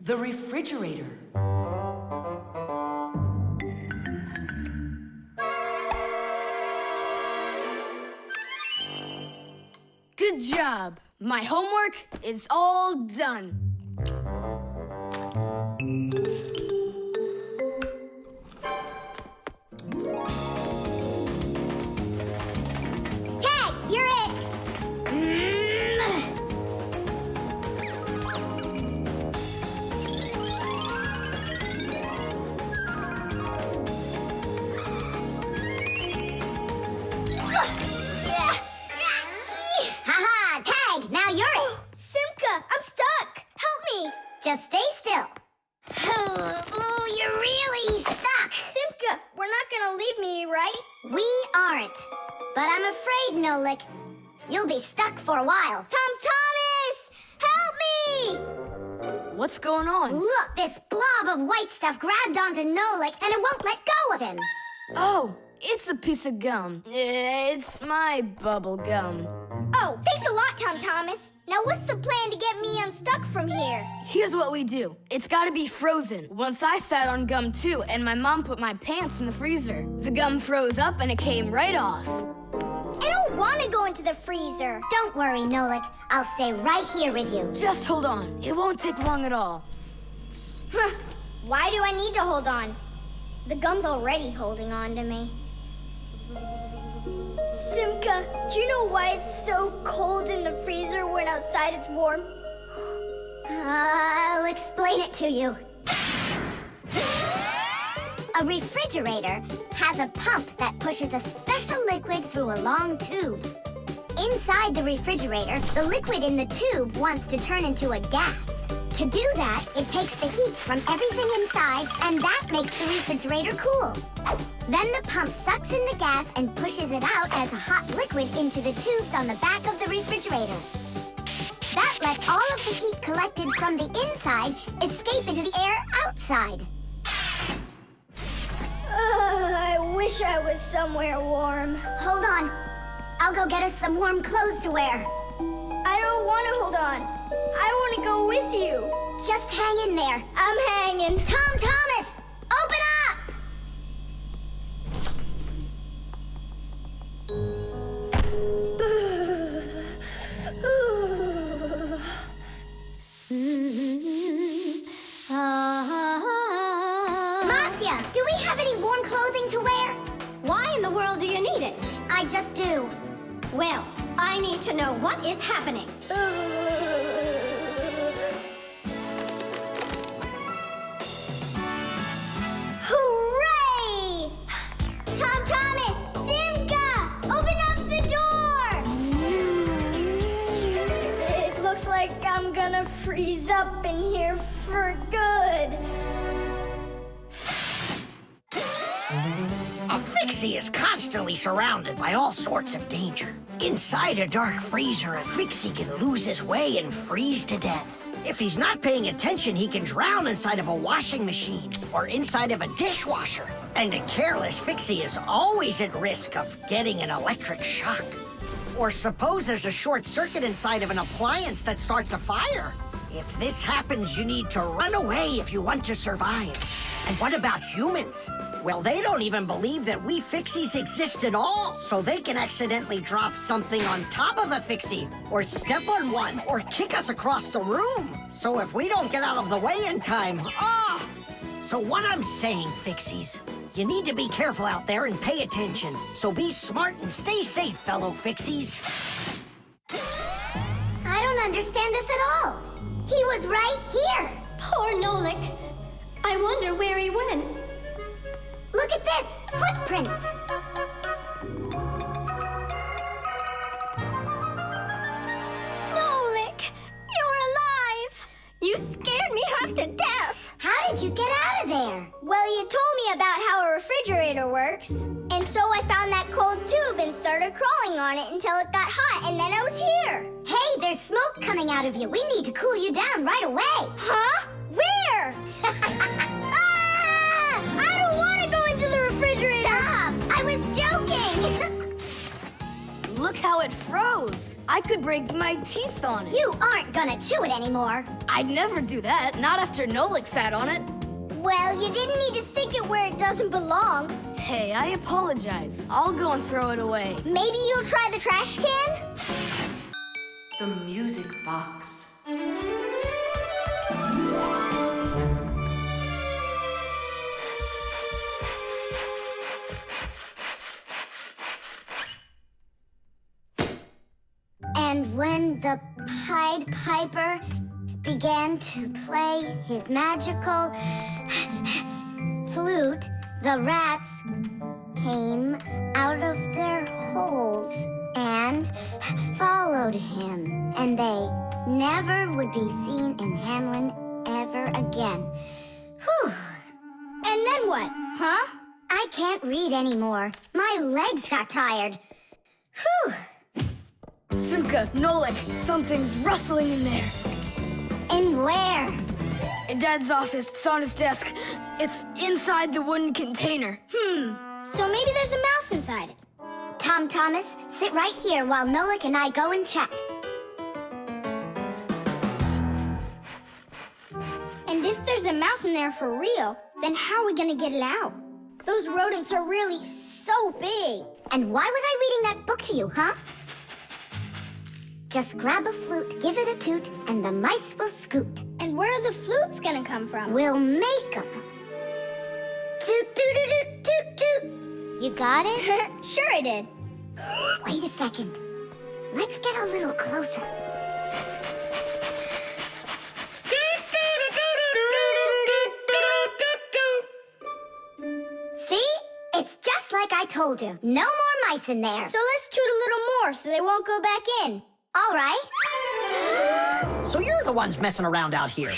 The refrigerator. Good job. My homework is all done. Tag, you're it. Haha, Tag, now you're it. Simka, I'm stuck. Help me. Just stay still. Oh, you're really stuck. Simka, we're not gonna leave me, right? We aren't. But I'm afraid, Nolik, you'll be stuck for a while. Tom Thomas! Help me! What's going on? Look, this blob of white stuff grabbed onto Nolik and it won't let go of him. Oh, it's a piece of gum. It's my bubble gum. Oh, thanks a lot, Tom Thomas. Now what's the plan to get me unstuck from here? Here's what we do. It's gotta be frozen. Once I sat on gum too, and my mom put my pants in the freezer. The gum froze up and it came right off. I don't want to go into the freezer. Don't worry, Nolik. I'll stay right here with you. Just hold on. It won't take long at all. Huh. Why do I need to hold on? The gum's already holding on to me. Simka, do you know why it's so cold in the freezer when outside it's warm? I'll explain it to you. A refrigerator has a pump that pushes a special liquid through a long tube. Inside the refrigerator, the liquid in the tube wants to turn into a gas. To do that, it takes the heat from everything inside, and that makes the refrigerator cool. Then the pump sucks in the gas and pushes it out as a hot liquid into the tubes on the back of the refrigerator. That lets all of the heat collected from the inside escape into the air outside. I wish I was somewhere warm. Hold on. I'll go get us some warm clothes to wear. I don't want to hold on. I want to go with you. Just hang in there. I'm hanging. Tom Thomas, open up! Marcia, do we have any warm clothing to wear? Why in the world do you need it? I just do. Well, I need to know what is happening. Hooray! Tom Thomas, Simka, open up the door! It looks like I'm gonna freeze up in here for good. A Fixie is constantly surrounded by all sorts of danger. Inside a dark freezer, a Fixie can lose his way and freeze to death. If he's not paying attention, he can drown inside of a washing machine or inside of a dishwasher. And a careless Fixie is always at risk of getting an electric shock. Or suppose there's a short circuit inside of an appliance that starts a fire. If this happens, you need to run away if you want to survive. And what about humans? Well, they don't even believe that we Fixies exist at all, so they can accidentally drop something on top of a Fixie, or step on one, or kick us across the room. So if we don't get out of the way in time, So what I'm saying, Fixies, you need to be careful out there and pay attention. So be smart and stay safe, fellow Fixies. I don't understand this at all. He was right here. Poor Nolik. I wonder where he went. Look at this, footprints. Nolik, you're alive. You scared me half to death. How did you get out of there? Well, you told me about how a refrigerator works. And so I found that cold tube and started crawling on it until it got hot, and then I was here. Hey, there's smoke coming out of you. We need to cool you down right away. Huh? Where? I don't want to go into the refrigerator. Stop! I was joking. Look how it froze. I could break my teeth on it. You aren't gonna chew it anymore. I'd never do that, not after Nolik sat on it. Well, you didn't need to stick it where it doesn't belong. Hey, I apologize. I'll go and throw it away. Maybe you'll try the trash can? The music box. And when the Pied Piper began to play his magical flute, the rats came out of their holes and followed him. And they never would be seen in Hamlin ever again. Whew. And then what, huh? I can't read anymore. My legs got tired. Whew. Simka, Nolik, something's rustling in there. In where? In Dad's office, it's on his desk. It's inside the wooden container. So maybe there's a mouse inside it. Tom Thomas, sit right here while Nolik and I go and check. And if there's a mouse in there for real, then how are we gonna get it out? Those rodents are really so big. And why was I reading that book to you, huh? Just grab a flute, give it a toot, and the mice will scoot. And where are the flutes gonna come from? We'll make 'em. Toot, toot, toot, toot, toot. You got it? Sure I did. Wait a second. Let's get a little closer. See? It's just like I told you. No more mice in there. So let's toot a little more so they won't go back in. All right. So you're the ones messing around out here.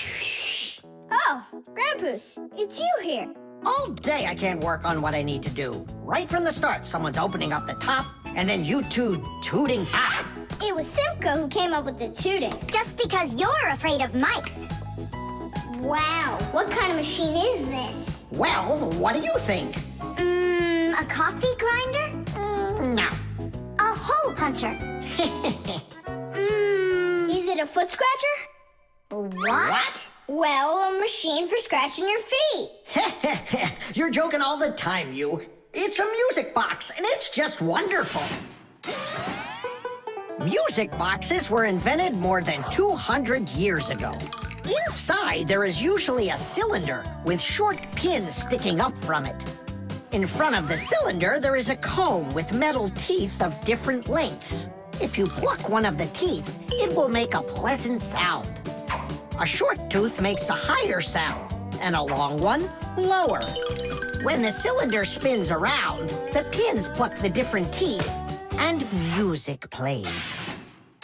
Oh, Grandpoos, it's you here. All day I can't work on what I need to do. Right from the start, someone's opening up the top, and then you two tooting out. It was Simka who came up with the tooting. Just because you're afraid of mice. Wow, what kind of machine is this? Well, what do you think? A coffee grinder? No. A hole puncher? Is it a foot scratcher? What? Well, a machine for scratching your feet. You're joking all the time, you. It's a music box, and it's just wonderful. Music boxes were invented more than 200 years ago. Inside, there is usually a cylinder with short pins sticking up from it. In front of the cylinder, there is a comb with metal teeth of different lengths. If you pluck one of the teeth, it will make a pleasant sound. A short tooth makes a higher sound, and a long one, lower. When the cylinder spins around, the pins pluck the different teeth, and music plays.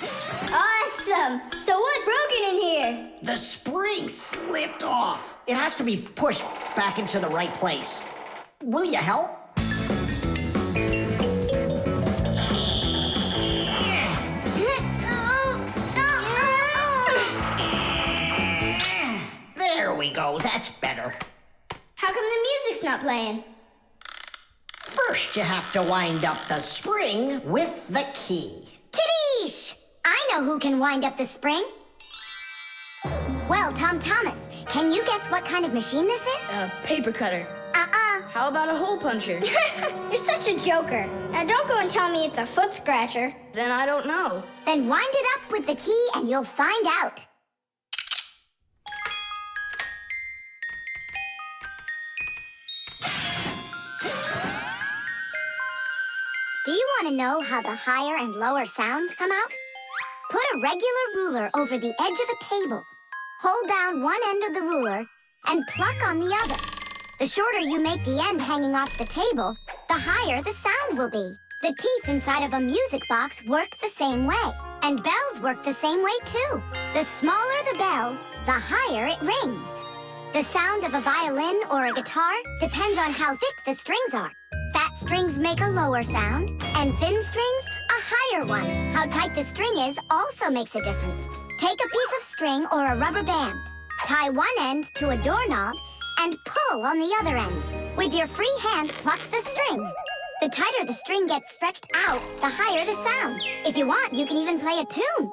Awesome! So what's broken in here? The spring slipped off. It has to be pushed back into the right place. Will you help? There we go, that's better. How come the music's not playing? First, you have to wind up the spring with the key. Tidish! I know who can wind up the spring. Well, Tom Thomas, can you guess what kind of machine this is? A paper cutter. How about a hole puncher? You're such a joker. Now don't go and tell me it's a foot scratcher. Then I don't know. Then wind it up with the key and you'll find out. Do you want to know how the higher and lower sounds come out? Put a regular ruler over the edge of a table. Hold down one end of the ruler and pluck on the other. The shorter you make the end hanging off the table, the higher the sound will be. The teeth inside of a music box work the same way, and bells work the same way too. The smaller the bell, the higher it rings. The sound of a violin or a guitar depends on how thick the strings are. Fat strings make a lower sound, and thin strings, a higher one. How tight the string is also makes a difference. Take a piece of string or a rubber band. Tie one end to a doorknob and pull on the other end. With your free hand, pluck the string. The tighter the string gets stretched out, the higher the sound. If you want, you can even play a tune.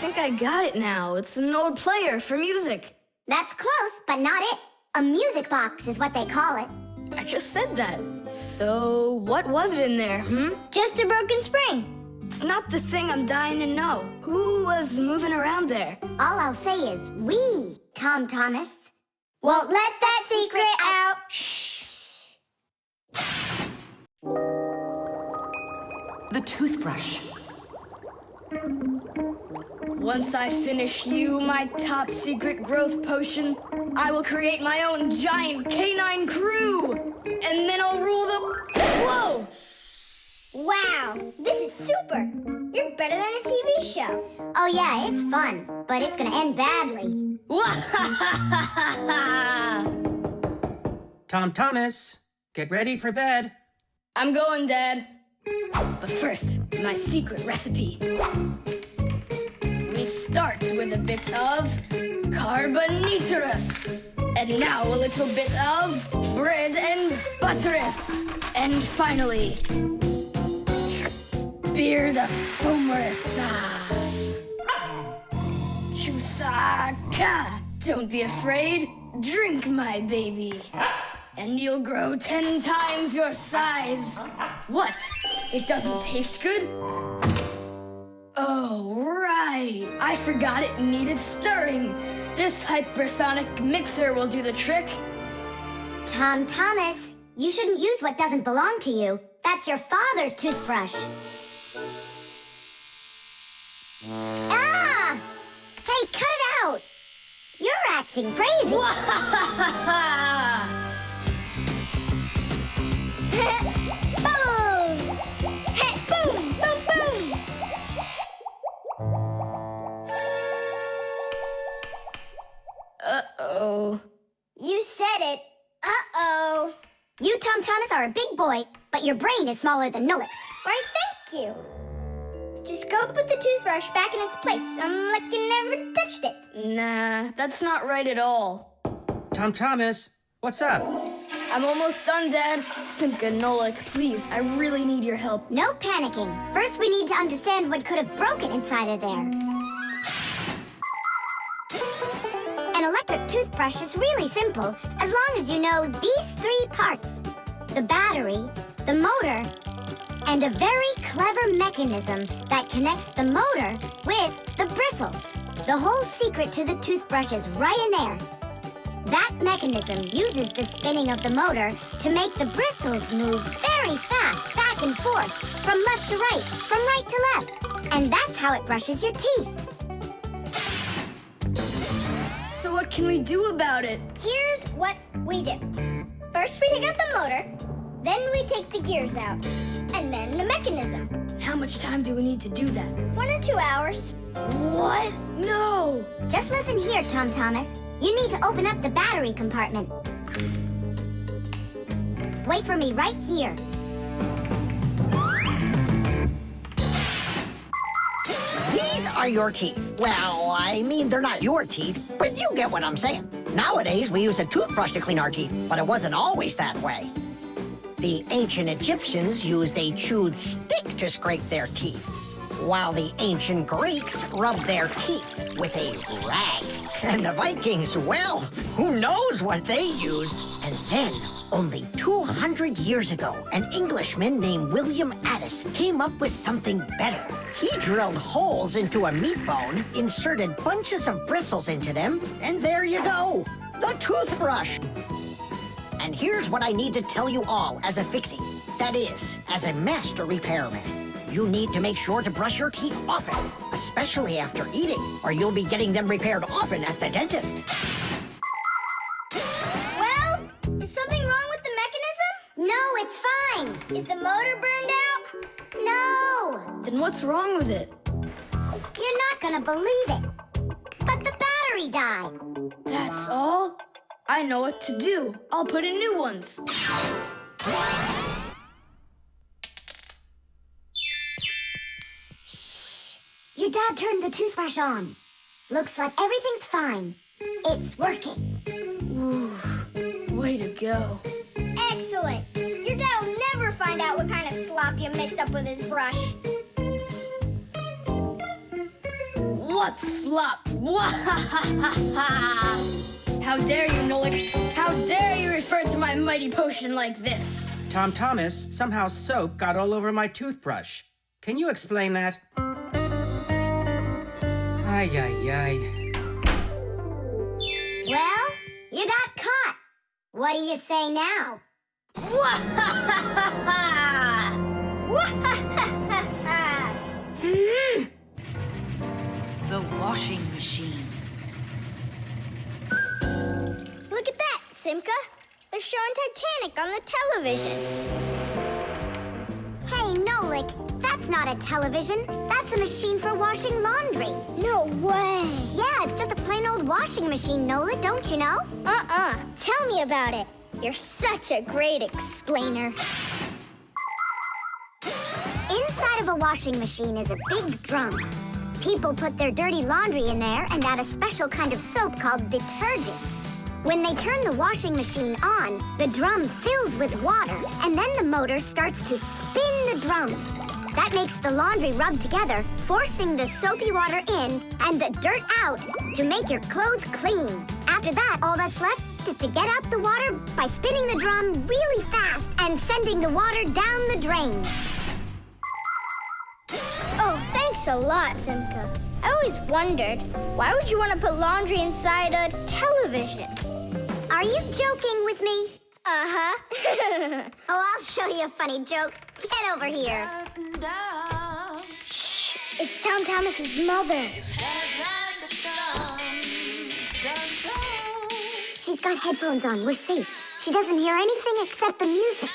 think I got it now. It's an old player for music. That's close, but not it. A music box is what they call it. I just said that. So, what was it in there, Just a broken spring. It's not the thing I'm dying to know. Who was moving around there? All I'll say is we, Tom Thomas. Won't let that secret out. Shh. The toothbrush. Once I finish you, my top secret growth potion, I will create my own giant canine crew! And then I'll rule the... Whoa! Wow, this is super. You're better than a TV show. Oh yeah, it's fun, but it's gonna end badly. Tom Thomas, get ready for bed. I'm going, Dad. But first, my secret recipe. We start with a bit of carbonatorous. And now a little bit of bread and butterous. And finally, beard of foamerous. Chusaka. Don't be afraid. Drink, my baby. And you'll grow 10 times your size. What? It doesn't taste good? Oh, right. I forgot it needed stirring. This hypersonic mixer will do the trick. Tom Thomas, you shouldn't use what doesn't belong to you. That's your father's toothbrush. Ah! Hey, cut it out! You're acting crazy. Bubbles! Hey, boom, boom, boom! Uh-oh. You said it. Uh-oh. You, Tom Thomas, are a big boy, but your brain is smaller than Nolik's. Why, thank you. Just go put the toothbrush back in its place, like you never touched it. Nah, that's not right at all. Tom Thomas, what's up? I'm almost done, Dad. Simka, Nolik, please, I really need your help. No panicking. First, we need to understand what could have broken inside of there. An electric toothbrush is really simple, as long as you know these 3 parts. The battery, the motor, and a very clever mechanism that connects the motor with the bristles. The whole secret to the toothbrush is right in there. That mechanism uses the spinning of the motor to make the bristles move very fast back and forth, from left to right, from right to left. And that's how it brushes your teeth. So what can we do about it? Here's what we do. First, we take out the motor, then we take the gears out, and then the mechanism. How much time do we need to do that? 1 or 2 hours. What? No! Just listen here, Tom Thomas. You need to open up the battery compartment. Wait for me right here. These are your teeth. Well, I mean, they're not your teeth, but you get what I'm saying. Nowadays, we use a toothbrush to clean our teeth, but it wasn't always that way. The ancient Egyptians used a chewed stick to scrape their teeth, while the ancient Greeks rubbed their teeth with a rag. And the Vikings, well, who knows what they used? And then, only 200 years ago, an Englishman named William Addis came up with something better. He drilled holes into a meat bone, inserted bunches of bristles into them, and there you go, the toothbrush. And here's what I need to tell you all as a fixie. That is, as a master repairman. You need to make sure to brush your teeth often, especially after eating, or you'll be getting them repaired often at the dentist. Well, is something wrong with the mechanism? No, it's fine. Is the motor burned out? No. Then what's wrong with it? You're not gonna believe it. But the battery died. That's all? I know what to do. I'll put in new ones. Your dad turned the toothbrush on. Looks like everything's fine. It's working. Ooh, way to go. Excellent. Your dad will never find out what kind of slop you mixed up with his brush. What slop? How dare you, Nolik? How dare you refer to my mighty potion like this? Tom Thomas, somehow soap got all over my toothbrush. Can you explain that? Ay, ay, ay. Well, you got caught. What do you say now? The washing machine. Look at that, Simka. They're showing Titanic on the television. Hey, Nolik, that's not a television. That's a machine for washing laundry. No way. Yeah, it's just a plain old washing machine, Nolik, don't you know? Tell me about it. You're such a great explainer. Inside of a washing machine is a big drum. People put their dirty laundry in there and add a special kind of soap called detergent. When they turn the washing machine on, the drum fills with water, and then the motor starts to spin the drum. That makes the laundry rub together, forcing the soapy water in and the dirt out to make your clothes clean. After that, all that's left is to get out the water by spinning the drum really fast and sending the water down the drain. Oh, thanks a lot, Simka. I always wondered, why would you want to put laundry inside a television? Are you joking with me? Uh-huh. Oh, I'll show you a funny joke. Get over here. Shh, it's Tom Thomas's mother. She's got headphones on. We're safe. She doesn't hear anything except the music.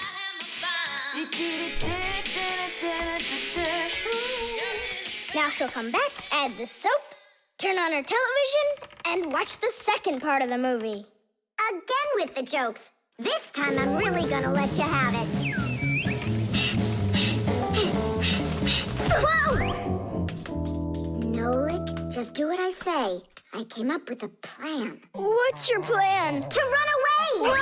Now she'll come back, add the soap, turn on her television, and watch the second part of the movie. Again with the jokes. This time I'm really gonna let you have it. Whoa! Nolik, just do what I say. I came up with a plan. What's your plan? To run away!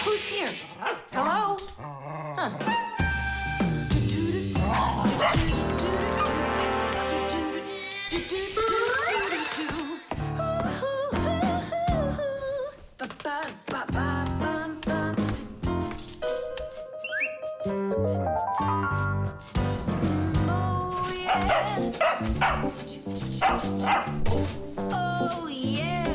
Who's here? Hello? Huh. Oh, yeah.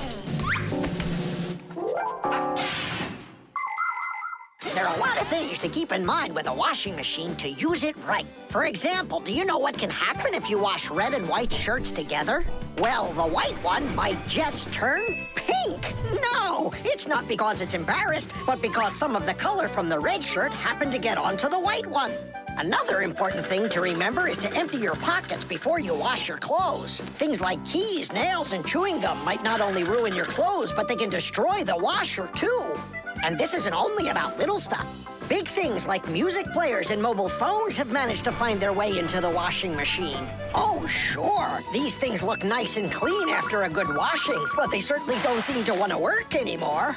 There are a lot of things to keep in mind with a washing machine to use it right. For example, do you know what can happen if you wash red and white shirts together? Well, the white one might just turn pink. No, it's not because it's embarrassed, but because some of the color from the red shirt happened to get onto the white one. Another important thing to remember is to empty your pockets before you wash your clothes. Things like keys, nails, and chewing gum might not only ruin your clothes, but they can destroy the washer, too. And this isn't only about little stuff. Big things like music players and mobile phones have managed to find their way into the washing machine. Oh, sure, these things look nice and clean after a good washing, but they certainly don't seem to want to work anymore.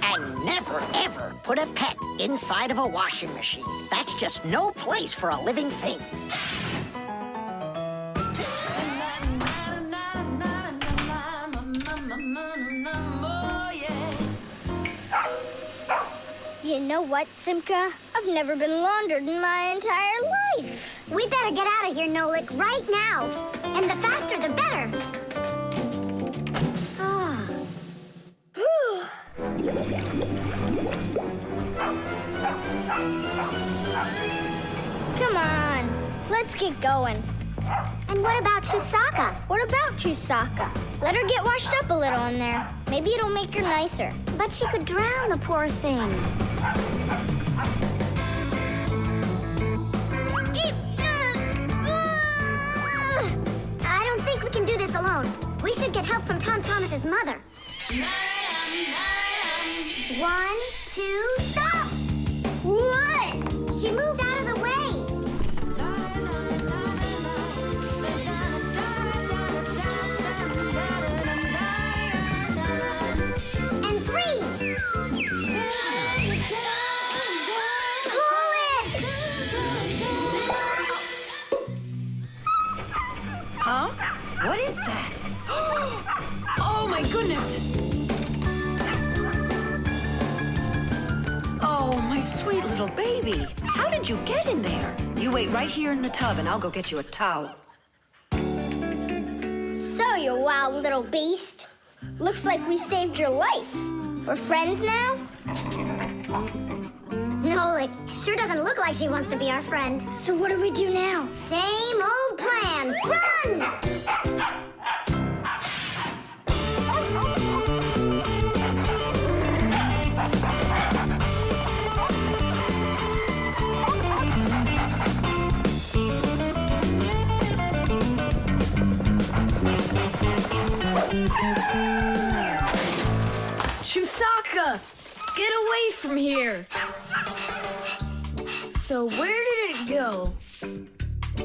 And never, ever put a pet inside of a washing machine. That's just no place for a living thing. You know what, Simka? I've never been laundered in my entire life. We better get out of here, Nolik, right now. And the faster, the better. Come on, let's get going. And what about Chusaka? What about Chusaka? Let her get washed up a little in there. Maybe it'll make her nicer. But she could drown, the poor thing. I don't think we can do this alone. We should get help from Tom Thomas's mother. 1, 2, stop! What? She moved out of the way. And 3. Huh? What is that? Oh my goodness! Oh, my sweet little baby. How did you get in there? You wait right here in the tub and I'll go get you a towel. So, you wild little beast. Looks like we saved your life. We're friends now? Nolik, sure doesn't look like she wants to be our friend. So what do we do now? Same old plan. Run! Chusaka! Get away from here! So where did it go?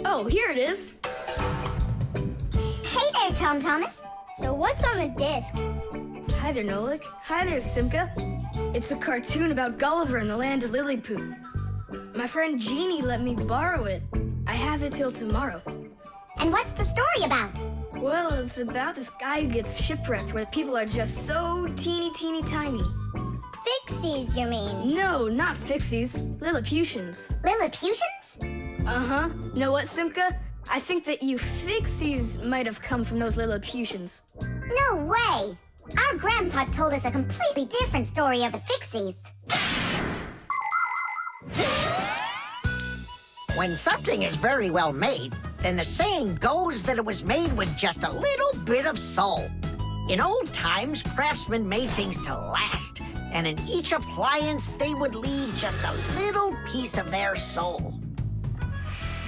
Oh, here it is. Hey there, Tom Thomas. So what's on the disc? Hi there, Nolik. Hi there, Simka. It's a cartoon about Gulliver in the land of Lilliput. My friend Jeannie let me borrow it. I have it till tomorrow. And what's the story about? Well, it's about this guy who gets shipwrecked where people are just so teeny tiny. Fixies, you mean? No, not Fixies. Lilliputians. Lilliputians? Uh-huh. Know what, Simka? I think that you Fixies might have come from those Lilliputians. No way! Our grandpa told us a completely different story of the Fixies. When something is very well made, then the saying goes that it was made with just a little bit of soul. In old times, craftsmen made things to last, and in each appliance, they would leave just a little piece of their soul.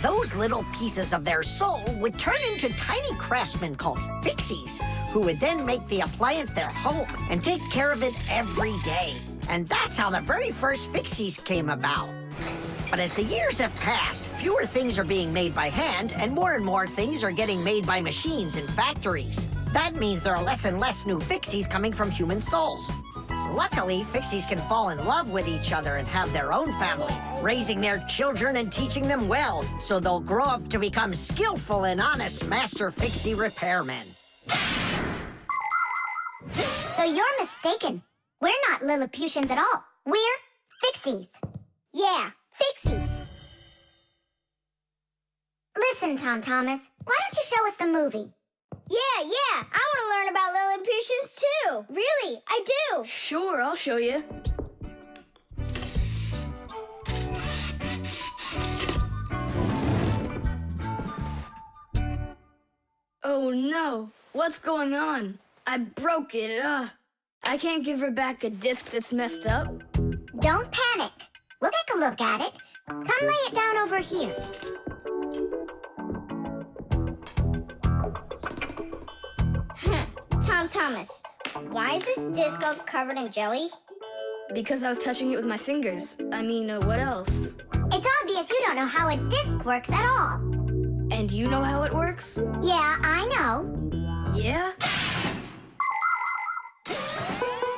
Those little pieces of their soul would turn into tiny craftsmen called Fixies, who would then make the appliance their home and take care of it every day. And that's how the very first Fixies came about. But as the years have passed, fewer things are being made by hand, and more things are getting made by machines in factories. That means there are less and less new Fixies coming from human souls. Luckily, Fixies can fall in love with each other and have their own family, raising their children and teaching them well, so they'll grow up to become skillful and honest master Fixie repairmen. So you're mistaken. We're not Lilliputians at all. We're Fixies. Yeah, Fixies. Listen, Tom Thomas, why don't you show us the movie? Yeah, I want to learn about Lilliputians too. Really, I do. Sure, I'll show you. Oh no, what's going on? I broke it. I can't give her back a disc that's messed up. Don't panic. We'll take a look at it. Come lay it down over here. Tom Thomas, why is this disc all covered in jelly? Because I was touching it with my fingers. I mean, what else? It's obvious you don't know how a disc works at all. And you know how it works? Yeah, I know. Yeah?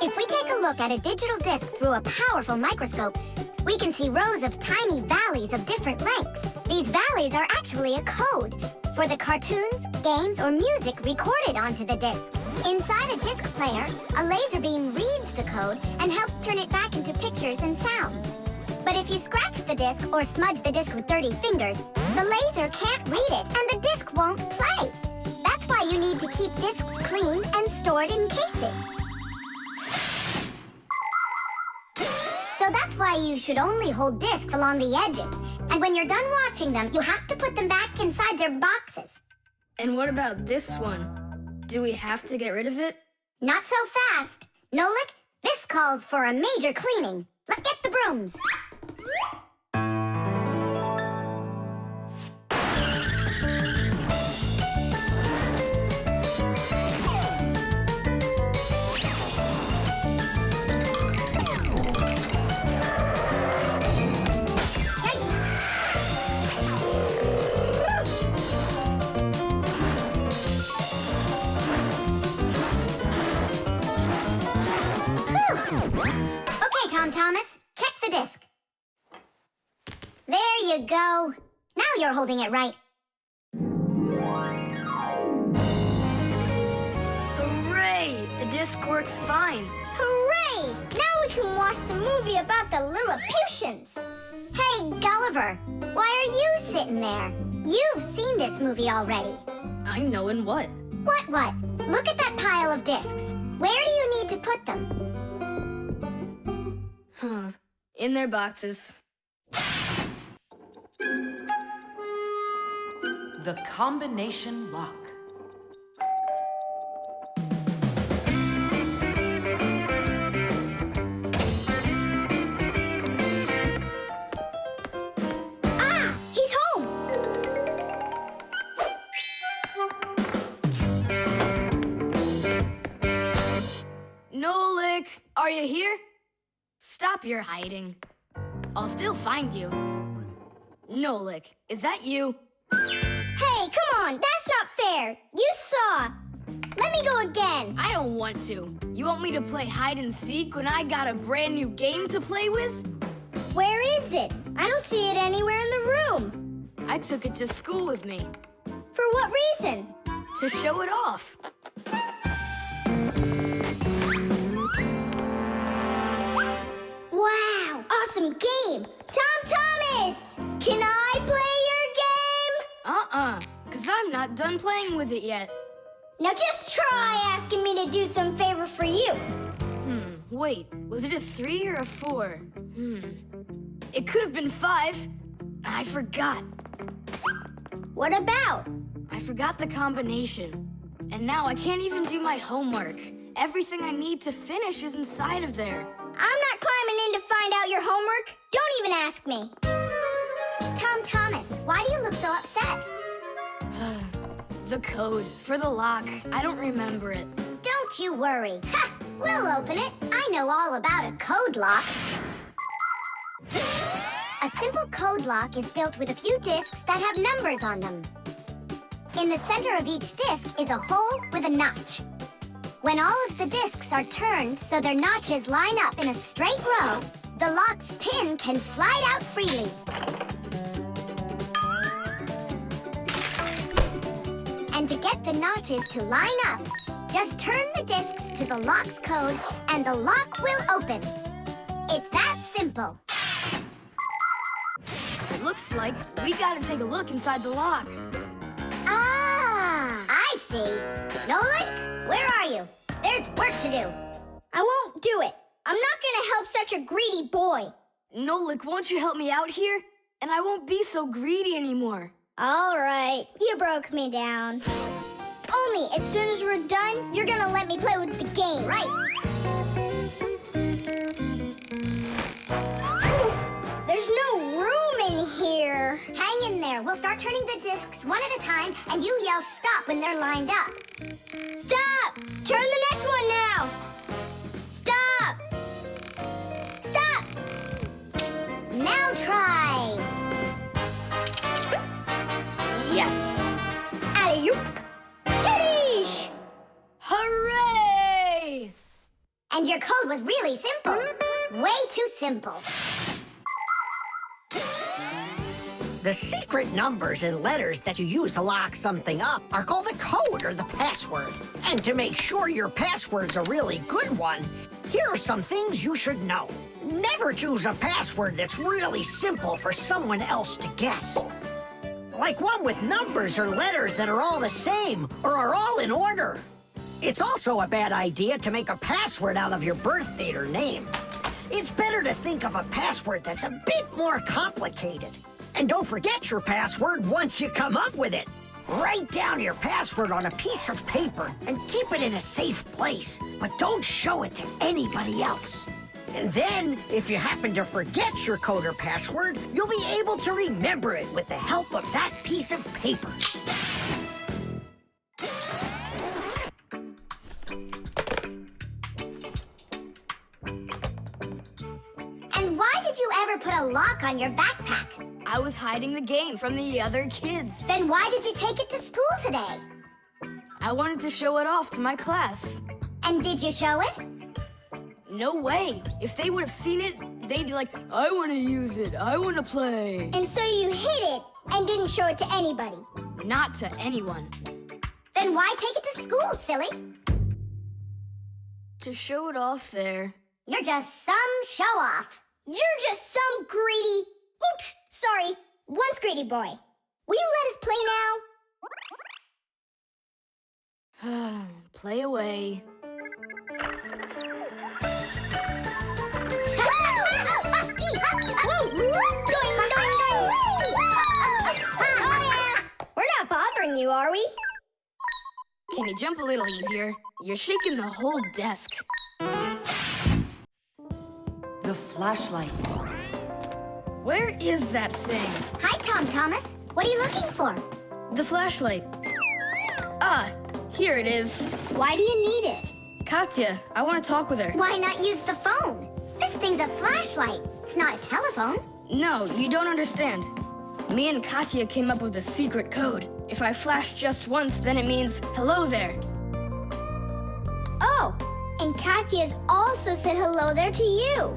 If we take a look at a digital disc through a powerful microscope, we can see rows of tiny valleys of different lengths. These valleys are actually a code for the cartoons, games, or music recorded onto the disc. Inside a disc player, a laser beam reads the code and helps turn it back into pictures and sounds. But if you scratch the disc or smudge the disc with dirty fingers, the laser can't read it and the disc won't play. That's why you need to keep discs clean and stored in cases. So that's why you should only hold discs along the edges. And when you're done watching them, you have to put them back inside their boxes. And what about this one? Do we have to get rid of it? Not so fast. Nolik, this calls for a major cleaning. Let's get the brooms. Okay, Tom Thomas, check the disc. you go. Now you're holding it right. Hooray! The disc works fine. Hooray! Now we can watch the movie about the Lilliputians. Hey, Gulliver, why are you sitting there? You've seen this movie already. I know in what? What? Look at that pile of discs. Where do you need to put them? Huh. In their boxes. The combination lock. Ah! He's home! Nolik, are you here? Stop your hiding. I'll still find you. Nolik, is that you? Hey, come on! That's not fair! You saw! Let me go again! I don't want to. You want me to play hide and seek when I got a brand new game to play with? Where is it? I don't see it anywhere in the room. I took it to school with me For what reason? to show it off. Wow! Awesome game! Tom Thomas! Can I play your game? 'Cause I'm not done playing with it yet. Now just try asking me to do some favor for you. Wait, was it a 3 or a 4? It could have been 5. I forgot. What about? I forgot the combination. And now I can't even do my homework. Everything I need to finish is inside of there. I'm not climbing in to find out your homework. Don't even ask me. Tom Thomas, why do you look so upset? The code for the lock. I don't remember it. Don't you worry. Ha! We'll open it. I know all about a code lock. A simple code lock is built with a few discs that have numbers on them. In the center of each disc is a hole with a notch. When all of the discs are turned so their notches line up in a straight row, the lock's pin can slide out freely. And to get the notches to line up, just turn the discs to the lock's code and the lock will open. It's that simple. It looks like we gotta take a look inside the lock. Ah, I see. Nolik, where are you? There's work to do. I won't do it. I'm not gonna help such a greedy boy. Nolik, won't you help me out here? And I won't be so greedy anymore. All right, you broke me down. Only as soon as we're done, you're gonna let me play with the game. Right. There's no room in here. Hang in there. We'll start turning the discs one at a time, and you yell stop when they're lined up. Stop! Turn the next one now. Stop! Stop! Now try. Yes! Alley-oop! Titties! Hooray! And your code was really simple. Way too simple. The secret numbers and letters that you use to lock something up are called the code or the password. And to make sure your password's a really good one, here are some things you should know. Never choose a password that's really simple for someone else to guess. Like one with numbers or letters that are all the same or are all in order. It's also a bad idea to make a password out of your birth date or name. It's better to think of a password that's a bit more complicated. And don't forget your password once you come up with it. Write down your password on a piece of paper and keep it in a safe place, but don't show it to anybody else. And then, if you happen to forget your code or password, you'll be able to remember it with the help of that piece of paper. And why did you ever put a lock on your backpack? I was hiding the game from the other kids. Then why did you take it to school today? I wanted to show it off to my class. And did you show it? No way. If they would have seen it, they'd be like, I want to use it, I want to play. And so you hid it and didn't show it to anybody. Not to anyone. Then why take it to school, silly? To show it off there. You're just some show-off. You're just some greedy... Oops, sorry. Once greedy boy. Will you let us play now? Play away. We're not bothering you, are we? Can you jump a little easier? You're shaking the whole desk. The flashlight. Where is that thing? Hi, Tom Thomas. What are you looking for? The flashlight. Ah, here it is. Why do you need it? Katya, I want to talk with her. Why not use the phone? This thing's a flashlight. It's not a telephone. No, you don't understand. Me and Katya came up with a secret code. If I flash just once, then it means hello there. Oh, and Katya's also said hello there to you.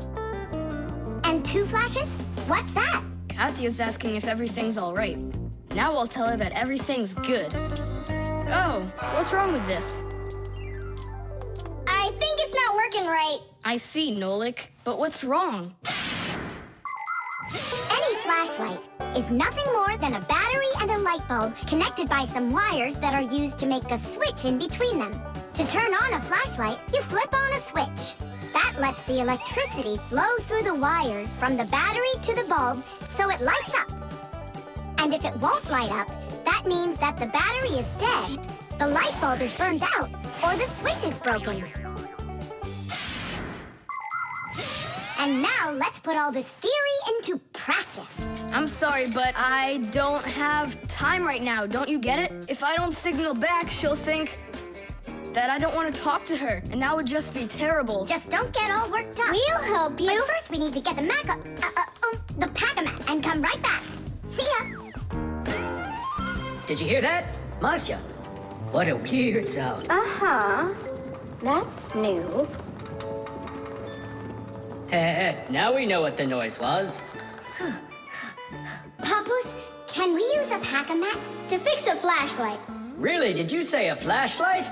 And 2 flashes? What's that? Katya's asking if everything's all right. Now I'll tell her that everything's good. Oh, what's wrong with this? I think it's not working right. I see, Nolik, but what's wrong? Any flashlight is nothing more than a battery and a light bulb connected by some wires that are used to make a switch in between them. To turn on a flashlight, you flip on a switch. That lets the electricity flow through the wires from the battery to the bulb so it lights up. And if it won't light up, that means that the battery is dead, the light bulb is burned out, or the switch is broken. And now let's put all this theory into practice. I'm sorry, but I don't have time right now. Don't you get it? If I don't signal back, she'll think that I don't want to talk to her, and that would just be terrible. Just don't get all worked up. We'll help you. But first we need to get the the pack-a-mat and come right back. See ya. Did you hear that? Masya, what a weird sound. Uh-huh. That's new. Now we know what the noise was. Papoose, can we use a pack-a-mat? To fix a flashlight. Really, did you say a flashlight?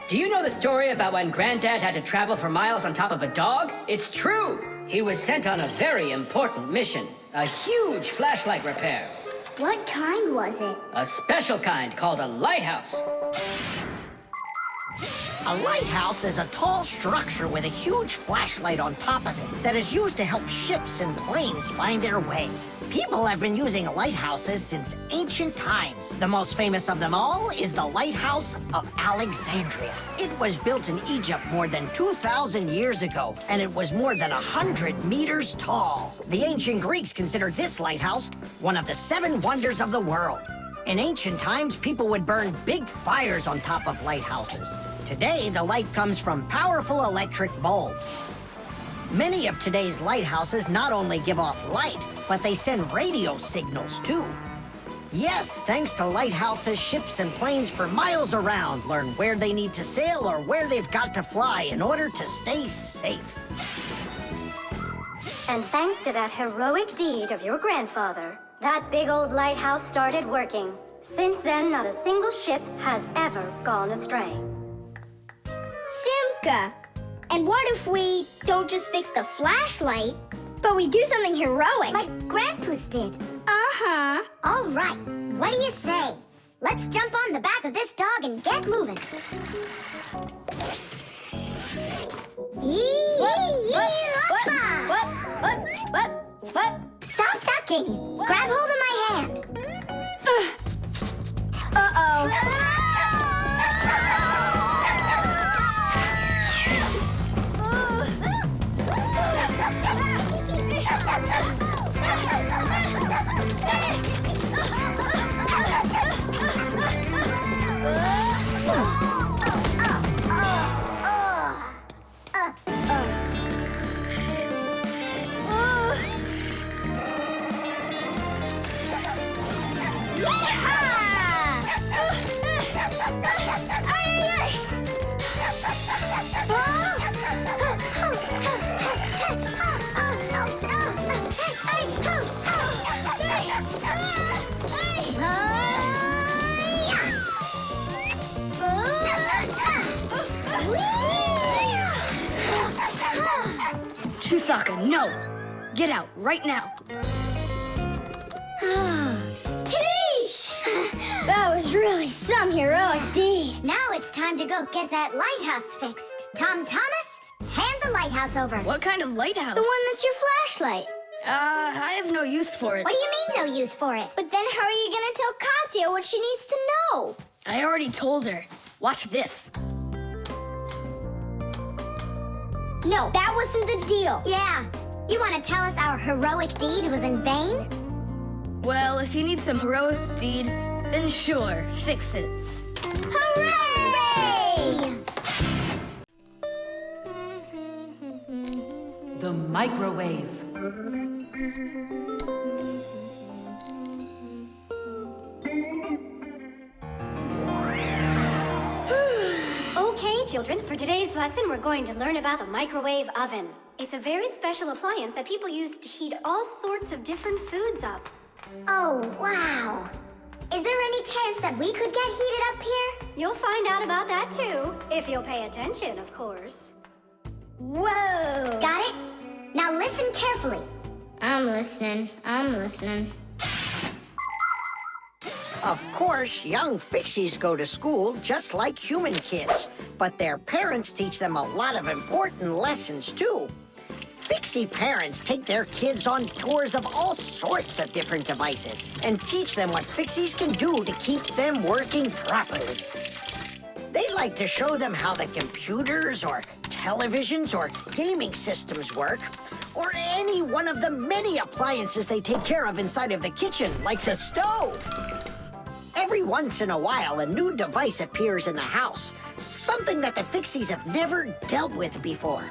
Do you know the story about when Granddad had to travel for miles on top of a dog? It's true! He was sent on a very important mission. A huge flashlight repair. What kind was it? A special kind called a lighthouse. A lighthouse is a tall structure with a huge flashlight on top of it that is used to help ships and planes find their way. People have been using lighthouses since ancient times. The most famous of them all is the Lighthouse of Alexandria. It was built in Egypt more than 2,000 years ago, and it was more than 100 meters tall. The ancient Greeks considered this lighthouse one of the 7 wonders of the world. In ancient times, people would burn big fires on top of lighthouses. Today, the light comes from powerful electric bulbs. Many of today's lighthouses not only give off light, but they send radio signals, too. Yes, thanks to lighthouses, ships and planes for miles around learn where they need to sail or where they've got to fly in order to stay safe. And thanks to that heroic deed of your grandfather, that big old lighthouse started working. Since then, not a single ship has ever gone astray. Simka! And what if we don't just fix the flashlight, but we do something heroic? Like Grandpoos did. Uh-huh. All right, what do you say? Let's jump on the back of this dog and get moving. What? Stop ducking. Grab hold of my hand. Uh-oh. Chusaka, no! Get out, right now! Tish! That was really some heroic deed. Now it's time to go get that lighthouse fixed. Tom Thomas, hand the lighthouse over. What kind of lighthouse? The one that's your flashlight. I have no use for it. What do you mean no use for it? But then how are you gonna tell Katya what she needs to know? I already told her. Watch this. No, that wasn't the deal. Yeah. You want to tell us our heroic deed was in vain? Well, if you need some heroic deed, then sure, fix it. Hooray! The microwave. Okay, children, for today's lesson, we're going to learn about the microwave oven. It's a very special appliance that people use to heat all sorts of different foods up. Oh, wow. Is there any chance that we could get heated up here? You'll find out about that too, if you'll pay attention, of course. Whoa! Got it? Now listen carefully. I'm listening. Of course, young Fixies go to school just like human kids, but their parents teach them a lot of important lessons, too. Fixie parents take their kids on tours of all sorts of different devices and teach them what Fixies can do to keep them working properly. They like to show them how the computers or televisions or gaming systems work, or any one of the many appliances they take care of inside of the kitchen, like the stove. Every once in a while, a new device appears in the house, something that the Fixies have never dealt with before.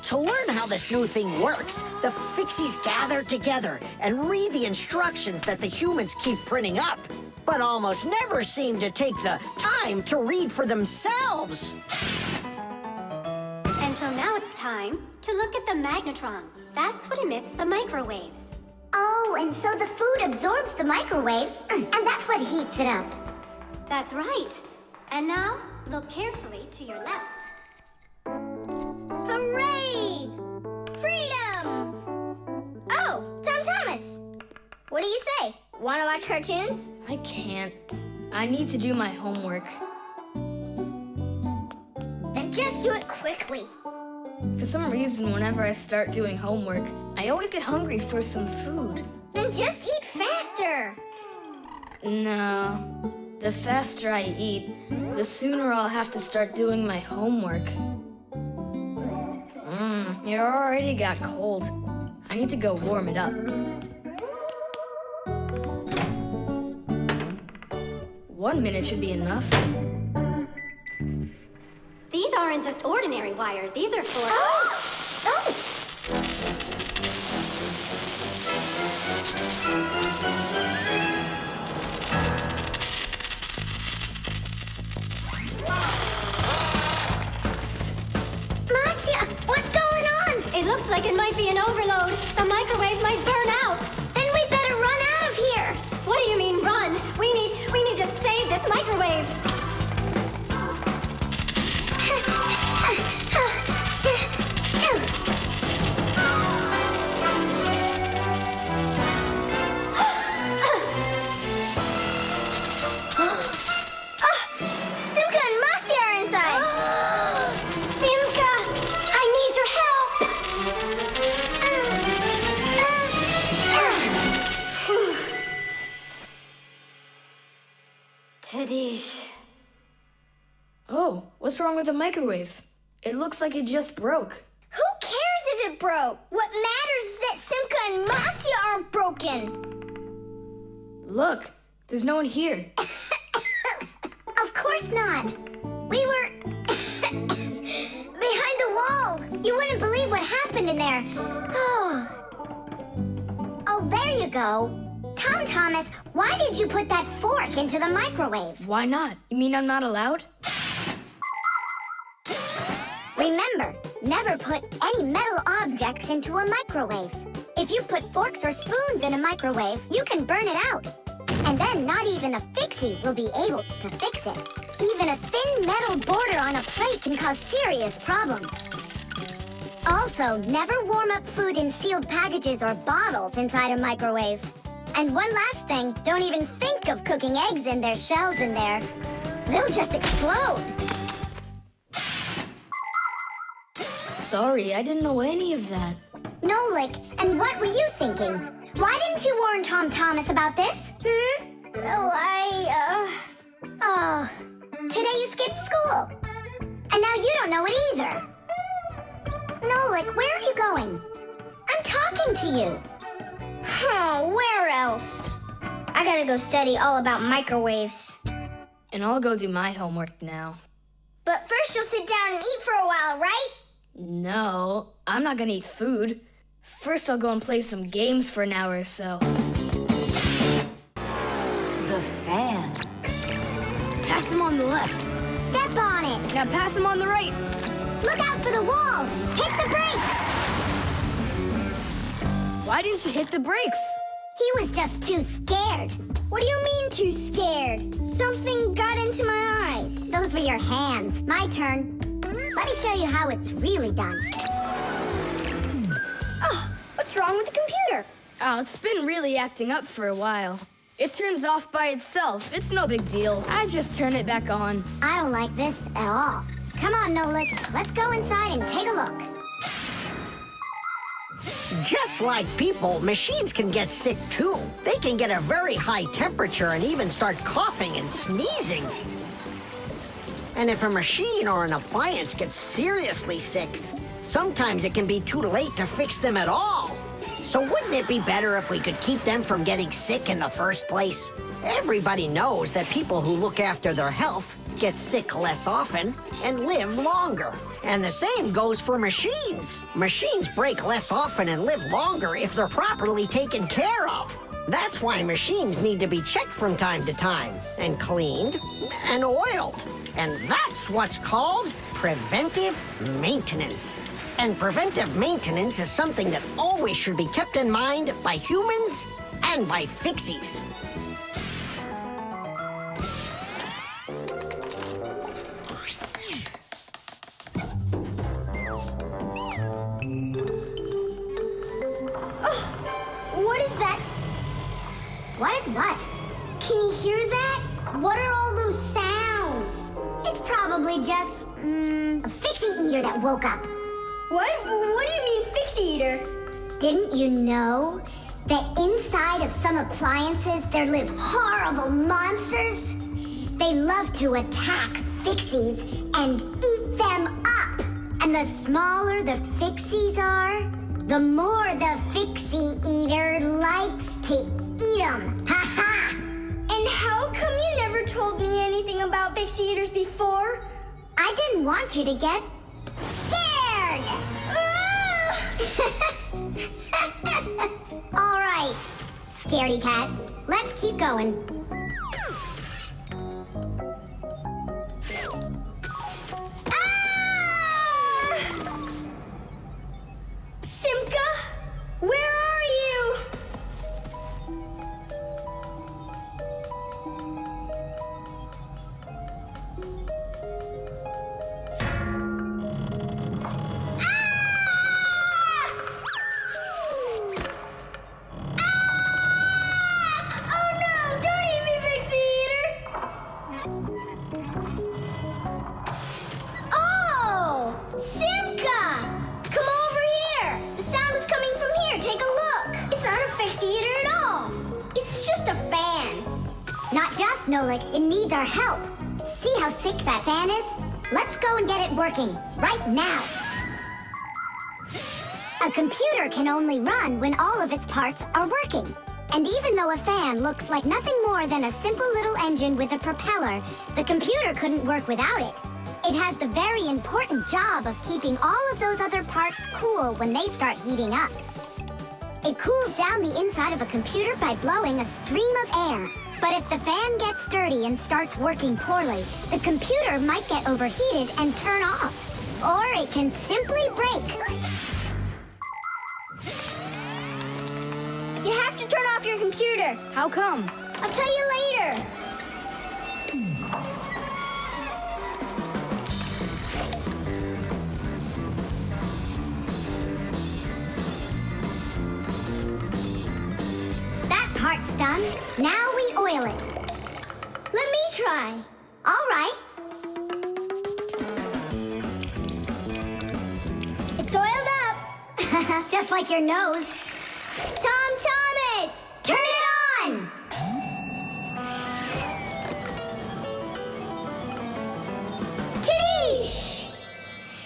To learn how this new thing works, the Fixies gather together and read the instructions that the humans keep printing up, but almost never seem to take the time to read for themselves. And so now it's time to look at the magnetron. That's what emits the microwaves. Oh, and so the food absorbs the microwaves, and that's what heats it up. That's right. And now, look carefully to your left. Hooray! Freedom! Oh, Tom Thomas. What do you say? Want to watch cartoons? I can't. I need to do my homework. Then just do it quickly. For some reason, whenever I start doing homework, I always get hungry for some food. Then just eat faster. No. The faster I eat, the sooner I'll have to start doing my homework. It already got cold. I need to go warm it up. 1 minute should be enough. These aren't just ordinary wires. These are for... Marcia, what's going on? It looks like it might be an overload. The microwave might burn out. Then we better run out of here. What do you mean, run? We need to save this microwave. Simka and Marcia are inside. Simka, I need your help. Tadish. Oh, what's wrong with the microwave? It looks like it just broke. Who cares if it broke? What matters is that Simka and Marcia aren't broken. Look, there's no one here. Of course not. We were behind the wall. You wouldn't believe what happened in there. Oh, there you go. Tom Thomas, why did you put that fork into the microwave? Why not? You mean I'm not allowed? Remember, never put any metal objects into a microwave. If you put forks or spoons in a microwave, you can burn it out. And then not even a Fixie will be able to fix it. Even a thin metal border on a plate can cause serious problems. Oh, Also, never warm up food in sealed packages or bottles inside a microwave. And one last thing, don't even think of cooking eggs in their shells in there. They'll just explode. Sorry, I didn't know any of that. Nolik, and what were you thinking? Why didn't you warn Tom Thomas about this? Well, Oh, today you skipped school. And now you don't know it either. Nolik, where are you going? I'm talking to you. Where else? I gotta go study all about microwaves. And I'll go do my homework now. But first you'll sit down and eat for a while, right? No, I'm not gonna eat food. First I'll go and play some games for an hour or so. The fan. Pass him on the left. Step on it. Now pass him on the right. Look out for the wall. Hit the brakes. Why didn't you hit the brakes? He was just too scared. What do you mean too scared? Something got into my eyes. Those were your hands. My turn. Let me show you how it's really done. What's wrong with the computer? Oh, it's been really acting up for a while. It turns off by itself. It's no big deal. I just turn it back on. I don't like this at all. Come on, Nolik. Let's go inside and take a look. Just like people, machines can get sick too. They can get a very high temperature and even start coughing and sneezing. And if a machine or an appliance gets seriously sick, sometimes it can be too late to fix them at all. So wouldn't it be better if we could keep them from getting sick in the first place? Everybody knows that people who look after their health get sick less often and live longer. And the same goes for machines. Machines break less often and live longer if they're properly taken care of. That's why machines need to be checked from time to time and cleaned and oiled. And that's what's called preventive maintenance. And preventive maintenance is something that always should be kept in mind by humans and by Fixies. What is that? What is what? Can you hear that? What are all those sounds? It's probably just, a Fixie eater that woke up. What? What do you mean, Fixie eater? Didn't you know that inside of some appliances there live horrible monsters? They love to attack Fixies and eat them up. And the smaller the Fixies are, the more the Fixie eater likes to eat them. Ha ha! And how come you never told me anything about Fixie eaters before? I didn't want you to get scared! All right, scaredy cat, let's keep going. Simka, where are you? Oh no, don't eat me, Fixie eater! Oh, Simka! Come over here! The sound was coming from here. Take a look. It's not a Fixie eater at all. It's just a fan. Not just, Nolik, it needs our help. See how sick that fan is? Let's go and get it working, right now. A computer can only run when all of its parts are working. And even though a fan looks like nothing more than a simple little engine with a propeller, the computer couldn't work without it. It has the very important job of keeping all of those other parts cool when they start heating up. It cools down the inside of a computer by blowing a stream of air. But if the fan gets dirty and starts working poorly, the computer might get overheated and turn off. Or it can simply break. You have to turn off your computer. How come? I'll tell you later. part's done. Now we oil it. Let me try. All right. It's oiled up. Just like your nose. Tom Thomas! Turn it on!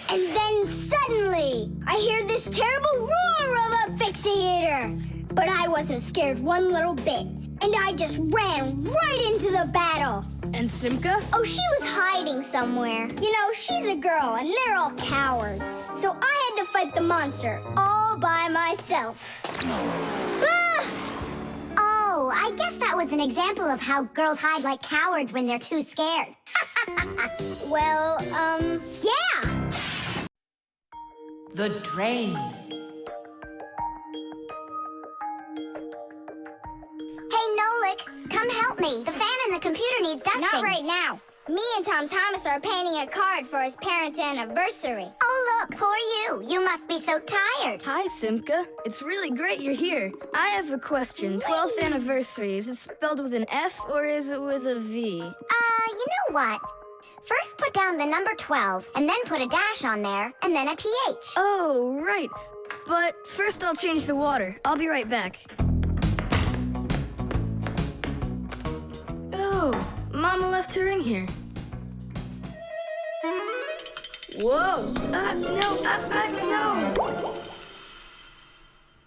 And then suddenly, I hear this terrible roar of a Fixie eater. But I wasn't scared one little bit. And I just ran right into the battle. And Simka? Oh, she was hiding somewhere. You know, she's a girl and they're all cowards. So I had to fight the monster all by myself. Ah! Oh, I guess that was an example of how girls hide like cowards when they're too scared. Well, yeah. The drain. Hey, Nolik, come help me. The fan in the computer needs dusting. Not right now. Me and Tom Thomas are painting a card for his parents' anniversary. Oh, look, poor you. You must be so tired. Hi, Simka. It's really great you're here. I have a question. 12th anniversary, is it spelled with an F or is it with a V? You know what? First put down the number 12, and then put a dash on there, and then a TH. Oh, right. But first I'll change the water. I'll be right back. Oh, Mama left her ring here. Whoa! No!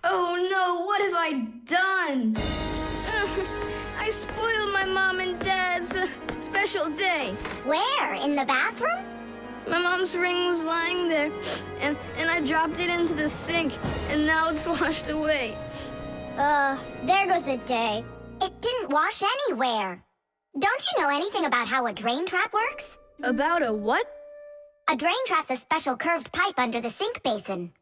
Oh no, what have I done? I spoiled my mom and dad's special day. Where? In the bathroom? My mom's ring was lying there, and I dropped it into the sink, and now it's washed away. There goes the day. It didn't wash anywhere. Don't you know anything about how a drain trap works? About a what? A drain trap's a special curved pipe under the sink basin.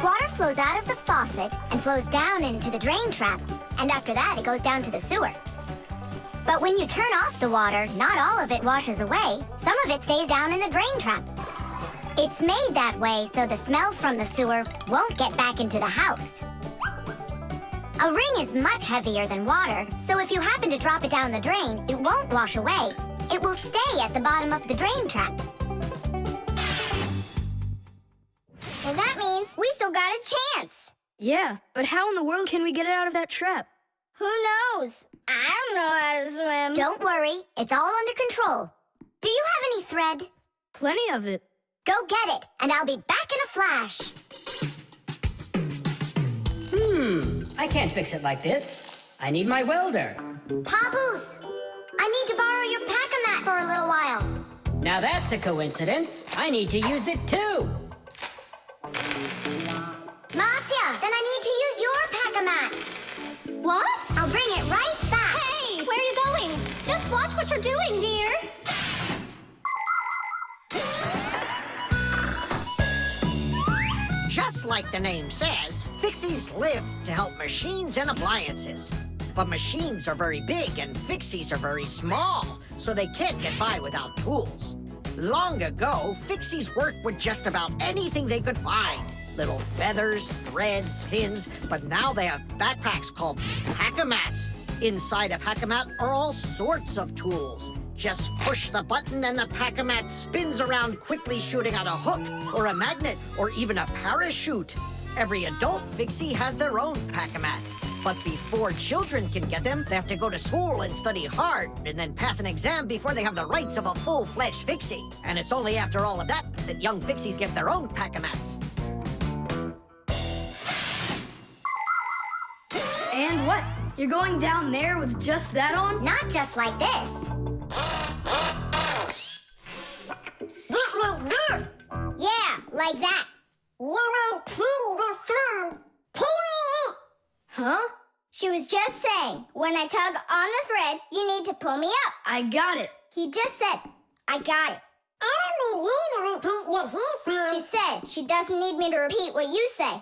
Water flows out of the faucet and flows down into the drain trap, and after that it goes down to the sewer. But when you turn off the water, not all of it washes away. Some of it stays down in the drain trap. It's made that way so the smell from the sewer won't get back into the house. A ring is much heavier than water, so if you happen to drop it down the drain, it won't wash away. It will stay at the bottom of the drain trap. Well, that means we still got a chance. Yeah, but how in the world can we get it out of that trap? Who knows? I don't know how to swim. Don't worry, it's all under control. Do you have any thread? Plenty of it. Go get it, and I'll be back in a flash. I can't fix it like this. I need my welder. Papoose, I need to borrow your pack-a-mat for a little while. Now that's a coincidence. I need to use it too. Marcia, then I need to use your pack-a-mat. What? I'll bring it right back. Hey, where are you going? Just watch what you're doing, dear. Just like the name says, Fixies live to help machines and appliances. But machines are very big and Fixies are very small, so they can't get by without tools. Long ago, Fixies worked with just about anything they could find. Little feathers, threads, pins, but now they have backpacks called pack-a-mats. Inside a pack-a-mat are all sorts of tools. Just push the button and the pack-a-mat spins around quickly, shooting out a hook or a magnet or even a parachute. Every adult Fixie has their own pack-a-mat. But before children can get them, they have to go to school and study hard and then pass an exam before they have the rights of a full-fledged Fixie. And it's only after all of that that young Fixies get their own pack-a-mats. And what? You're going down there with just that on? Not just like this. Yeah, like that. Huh? She was just saying, when I tug on the thread, you need to pull me up. I got it. He just said, I got it. She said she doesn't need me to repeat what you say.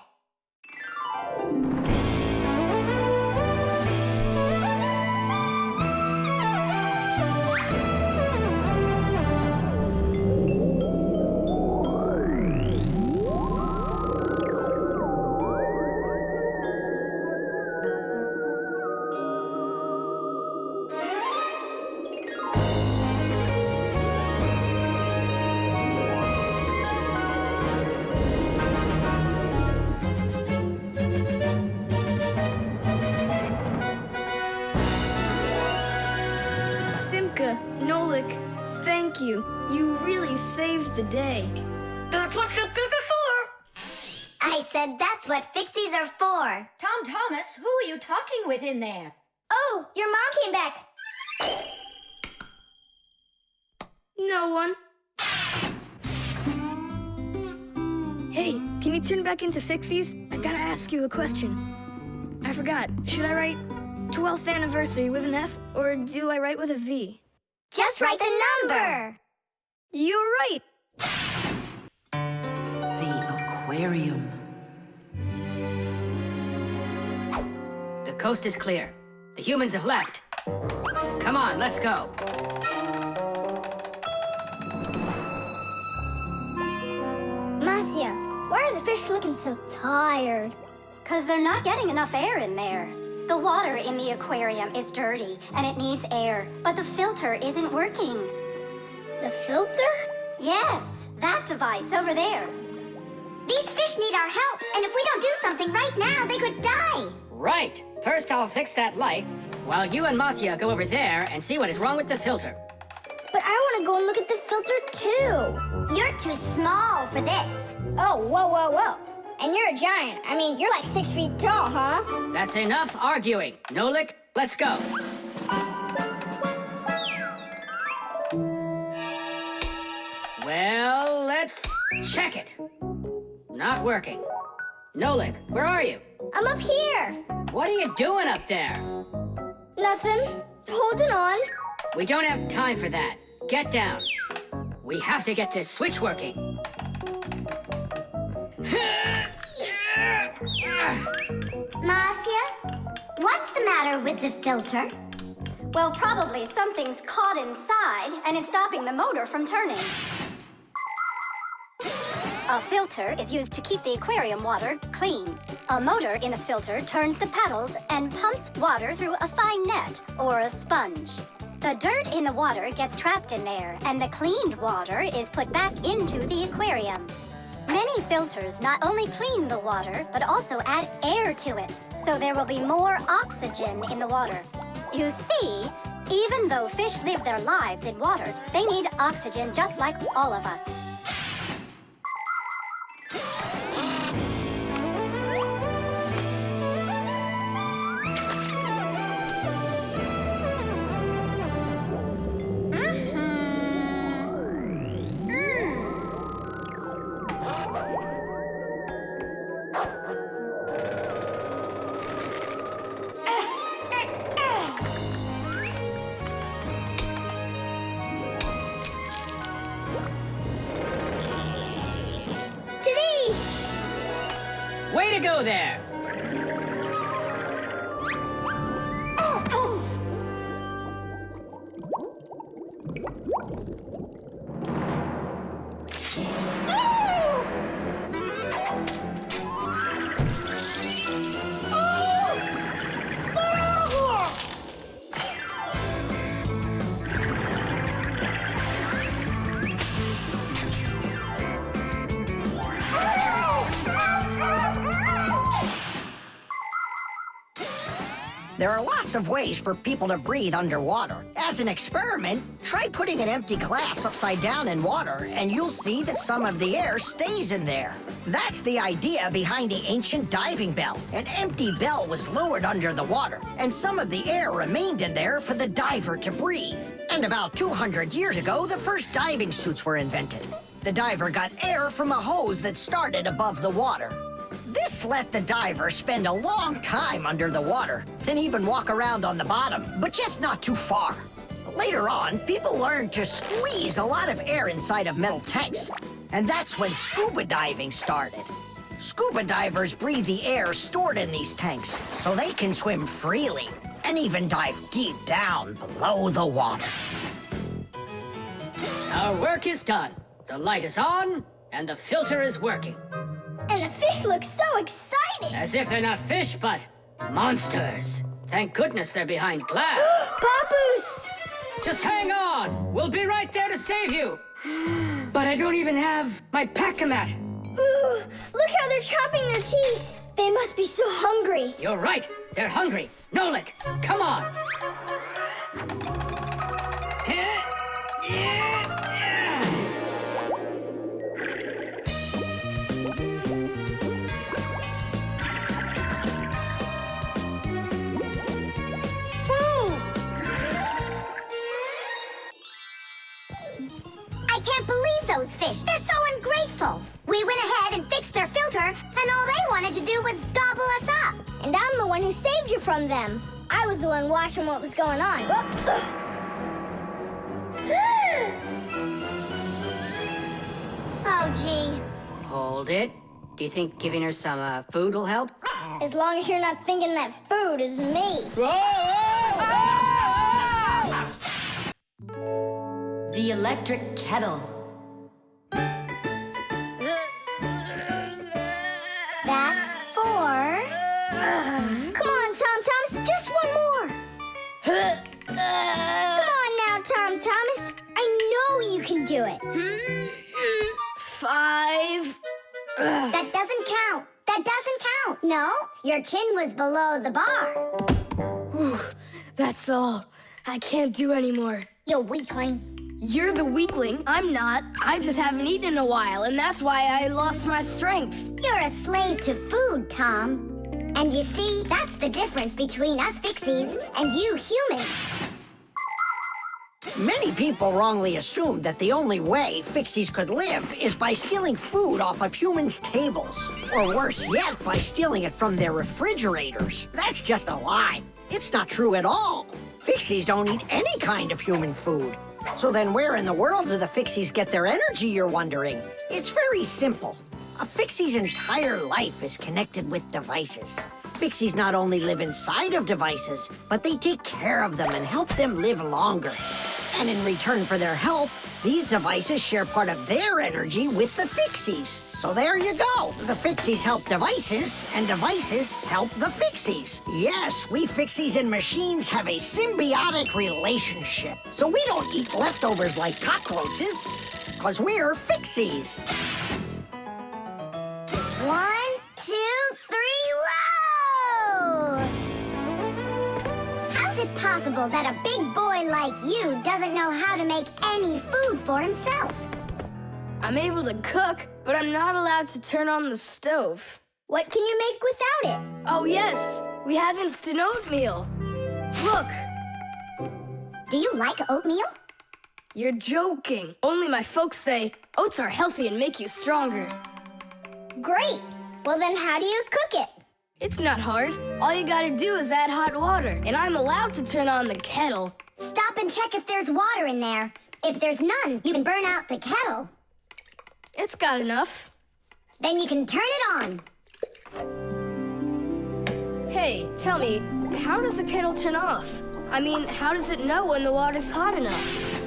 thank you. You really saved the day. That's what Fixies are for. I said that's what Fixies are for. Tom Thomas, who are you talking with in there? Oh, your mom came back. No one. Hey, can you turn back into Fixies? I gotta ask you a question. I forgot. Should I write 12th anniversary with an F, or do I write with a V? Just write the number. You're right. The aquarium. The coast is clear. The humans have left. Come on, let's go. Marcia, why are the fish looking so tired? 'Cause they're not getting enough air in there. The water in the aquarium is dirty and it needs air, but the filter isn't working. The filter? Yes, that device over there. These fish need our help, and if we don't do something right now, they could die. Right. First, I'll fix that light, while you and Marcia go over there and see what is wrong with the filter. But I want to go and look at the filter too. You're too small for this. Oh, whoa, whoa, whoa. And you're a giant. I mean, you're like 6 feet tall, huh? That's enough arguing. Nolik, let's go. Well, let's check it. Not working. Nolik, where are you? I'm up here. What are you doing up there? Nothing. Holding on. We don't have time for that. Get down. We have to get this switch working. Marcia, what's the matter with the filter? Well, probably something's caught inside and it's stopping the motor from turning. A filter is used to keep the aquarium water clean. A motor in the filter turns the paddles and pumps water through a fine net or a sponge. The dirt in the water gets trapped in there, and the cleaned water is put back into the aquarium. Many filters not only clean the water, but also add air to it, so there will be more oxygen in the water. You see, even though fish live their lives in water, they need oxygen just like all of us. Way to go there! There are lots of ways for people to breathe underwater. As an experiment, try putting an empty glass upside down in water, and you'll see that some of the air stays in there. That's the idea behind the ancient diving bell. An empty bell was lowered under the water, and some of the air remained in there for the diver to breathe. And about 200 years ago, the first diving suits were invented. The diver got air from a hose that started above the water. This let the diver spend a long time under the water and even walk around on the bottom, but just not too far. Later on, people learned to squeeze a lot of air inside of metal tanks, and that's when scuba diving started. Scuba divers breathe the air stored in these tanks so they can swim freely and even dive deep down below the water. Our work is done. The light is on, and the filter is working. And the fish look so excited. As if they're not fish, but monsters. Thank goodness they're behind glass. Papoose! Just hang on. We'll be right there to save you. But I don't even have my pack-a-mat. Ooh, look how they're chopping their teeth. They must be so hungry. You're right. They're hungry. Nolik, come on. can't believe those fish. They're so ungrateful. We went ahead and fixed their filter, and all they wanted to do was gobble us up. And I'm the one who saved you from them. I was the one watching what was going on. Oh, gee. Hold it. Do you think giving her some food will help? As long as you're not thinking that food is me. The Electric Kettle. That's 4. Come on, Tom Thomas, just one more. Come on now, Tom Thomas. I know you can do it. 5. That doesn't count. That doesn't count. No, your chin was below the bar. Whew, that's all. I can't do anymore. You weakling. You're the weakling. I'm not. I just haven't eaten in a while, and that's why I lost my strength. You're a slave to food, Tom. And you see, that's the difference between us Fixies and you humans. Many people wrongly assume that the only way Fixies could live is by stealing food off of humans' tables. Or worse yet, by stealing it from their refrigerators. That's just a lie. It's not true at all. Fixies don't eat any kind of human food. So then where in the world do the Fixies get their energy, you're wondering? It's very simple. A Fixie's entire life is connected with devices. Fixies not only live inside of devices, but they take care of them and help them live longer. And in return for their help, these devices share part of their energy with the Fixies. So there you go. The Fixies help devices, and devices help the Fixies. Yes, we Fixies and machines have a symbiotic relationship. So we don't eat leftovers like cockroaches, because we're Fixies. 1, 2, 3, whoa! How's it possible that a big boy like you doesn't know how to make any food for himself? I'm able to cook, but I'm not allowed to turn on the stove. What can you make without it? Oh, yes. We have instant oatmeal. Look, Do you like oatmeal? you're joking. Only my folks say oats are healthy and make you stronger. Great. Well, then how do you cook it? It's not hard. All you gotta do is add hot water, and I'm allowed to turn on the kettle. Stop and check if there's water in there. If there's none, you can burn out the kettle. It's got enough. Then you can turn it on. Hey, tell me, how does the kettle turn off? I mean, how does it know when the water's hot enough?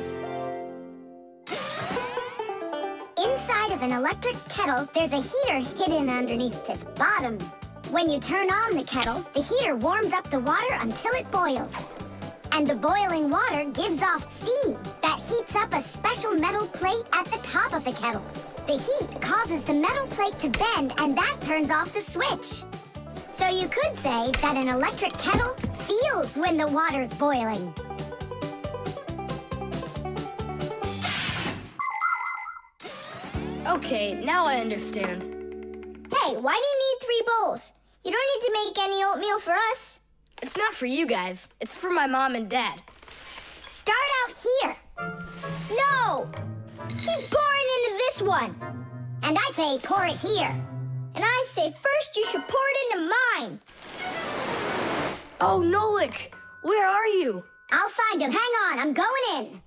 Inside of an electric kettle, there's a heater hidden underneath its bottom. When you turn on the kettle, the heater warms up the water until it boils. And the boiling water gives off steam that heats up a special metal plate at the top of the kettle. The heat causes the metal plate to bend, and that turns off the switch. So you could say that an electric kettle feels when the water's boiling. Okay, now I understand. Hey, why do you need 3 bowls? You don't need to make any oatmeal for us. It's not for you guys. It's for my mom and dad. Start out here. No! Keep pouring into this one. And I say pour it here. And I say first you should pour it into mine. Oh, Nolik! Where are you? I'll find him. Hang on, I'm going in.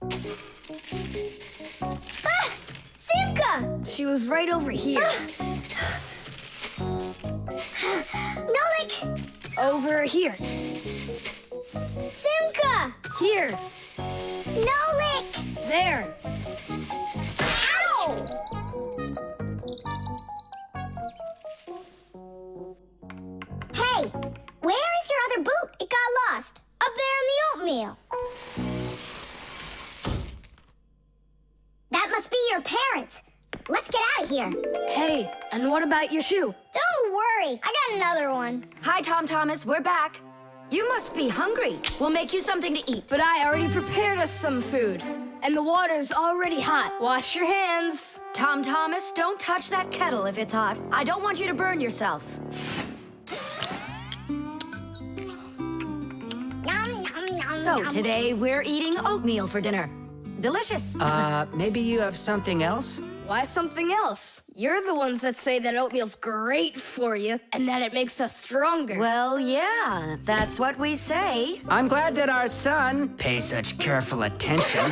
Ah! Simka! She was right over here. Nolik! Over here. Simka! Here. Nolik! There. Ow! Hey, where is your other boot? It got lost. Up there in the oatmeal. That must be your parents. Let's get out of here. Hey, and what about your shoe? Don't worry. I got another one. Hi, Tom Thomas. We're back. You must be hungry. We'll make you something to eat. But I already prepared us some food. And the water's already hot. Wash your hands. Tom Thomas, don't touch that kettle if it's hot. I don't want you to burn yourself. Yum, yum, yum, So yum. today we're eating oatmeal for dinner. Delicious. Maybe you have something else? Why something else? You're the ones that say that oatmeal's great for you and that it makes us stronger. Well, yeah, that's what we say. I'm glad that our son pays such careful attention.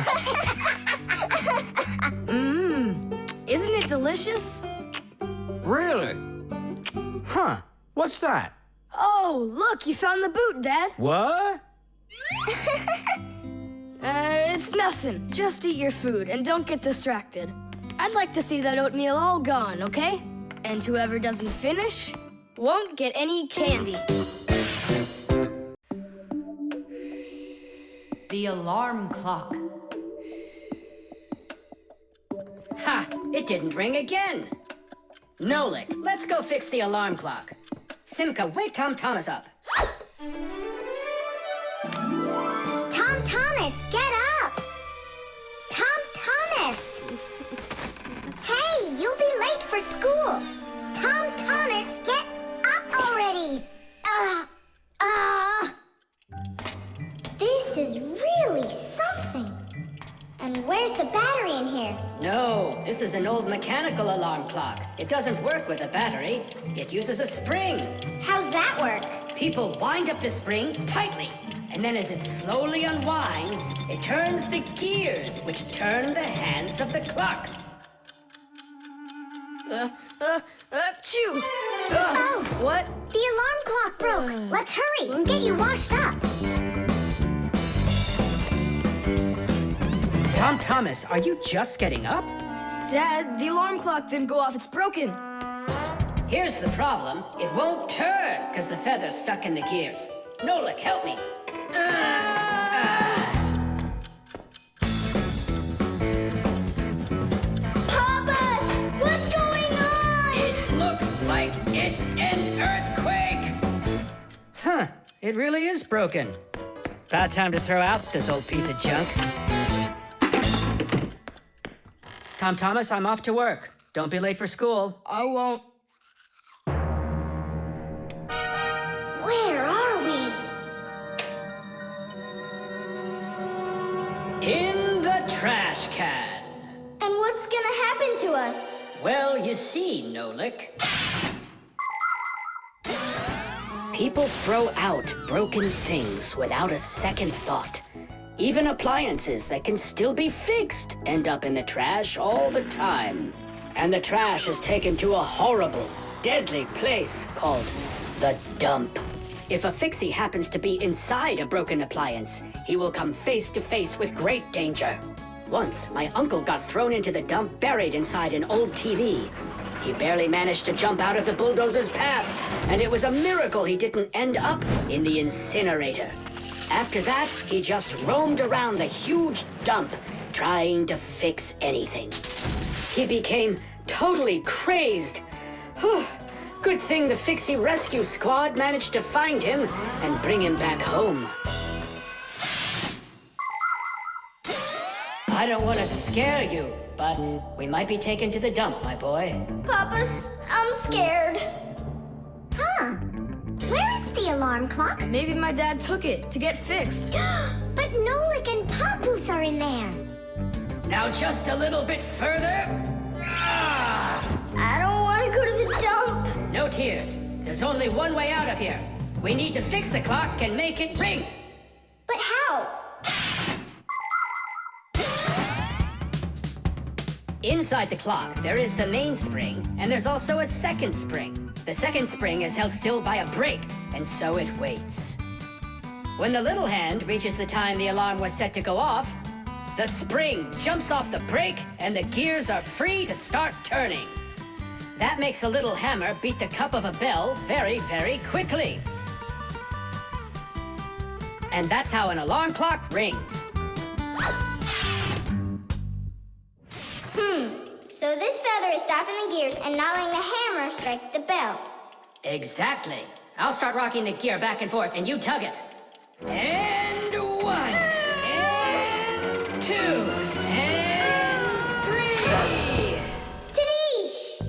Isn't it delicious? Really? Huh. What's that? Oh, look, you found the boot, Dad. What? It's nothing. Just eat your food and don't get distracted. I'd like to see that oatmeal all gone, okay? And whoever doesn't finish won't get any candy. The alarm clock. Ha! It didn't ring again. Nolik, let's go fix the alarm clock. Simka, wake Tom Thomas up. Tom Thomas, get up! Tom Thomas! Hey, you'll be late for school! Tom Thomas, get up already! This is really something. And where's the battery in here? No, this is an old mechanical alarm clock. It doesn't work with a battery. It uses a spring. How's that work? People wind up the spring tightly, and then as it slowly unwinds, it turns the gears, which turn the hands of the clock. Achoo! Oh, What? the alarm clock broke. Let's hurry and get you washed up. Tom Thomas, are you just getting up? Dad, the alarm clock didn't go off. It's broken. Here's the problem. It won't turn, because the feather's stuck in the gears. Nolik, help me. Papas, what's going on? It looks like it's an earthquake. Huh, it really is broken. About time to throw out this old piece of junk. Tom Thomas, I'm off to work. Don't be late for school. I won't. Where are we? In the trash can. And what's gonna happen to us? Well, you see, Nolik. People throw out broken things without a second thought. Even appliances that can still be fixed end up in the trash all the time. And the trash is taken to a horrible, deadly place called the dump. If a fixie happens to be inside a broken appliance, he will come face to face with great danger. Once, my uncle got thrown into the dump buried inside an old TV. He barely managed to jump out of the bulldozer's path, and it was a miracle he didn't end up in the incinerator. After that, he just roamed around the huge dump, trying to fix anything. He became totally crazed. Good thing the Fixie Rescue Squad managed to find him and bring him back home. I don't want to scare you, but we might be taken to the dump, my boy. Papas, I'm scared. Huh. Where is the alarm clock? Maybe my dad took it to get fixed. But Nolik and Papoose are in there. Now just a little bit further. I don't want to go to the dump. No tears. There's only one way out of here. We need to fix the clock and make it ring. But how? Inside the clock, there is the main spring, and there's also a second spring. The second spring is held still by a brake, and so it waits. When the little hand reaches the time the alarm was set to go off, the spring jumps off the brake, and the gears are free to start turning. That makes a little hammer beat the cup of a bell very, very quickly. And that's how an alarm clock rings. So this feather is stopping the gears and not letting the hammer strike the bell. Exactly. I'll start rocking the gear back and forth, and you tug it. And 1, and 2, and 3. Tadish!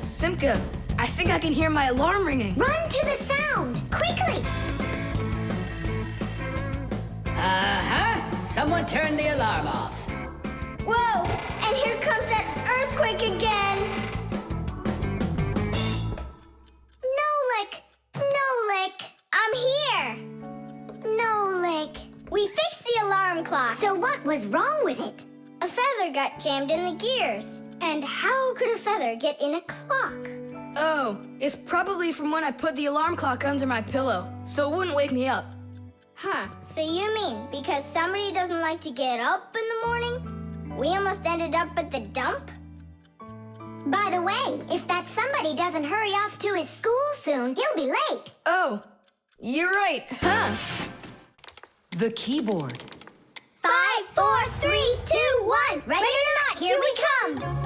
Simka, I think I can hear my alarm ringing. Run to the sound, quickly! Uh-huh. Someone turned the alarm off. Whoa! And here comes that earthquake again! Nolik! I'm here! Nolik. We fixed the alarm clock. So what was wrong with it? A feather got jammed in the gears. And how could a feather get in a clock? Oh, it's probably from when I put the alarm clock under my pillow, so it wouldn't wake me up. Huh, so you mean because somebody doesn't like to get up in the morning? We almost ended up at the dump? By the way, if that somebody doesn't hurry off to his school soon, he'll be late. Oh, you're right, huh? The keyboard. 5, 4, 3, 2, 1. Ready or not, here we come.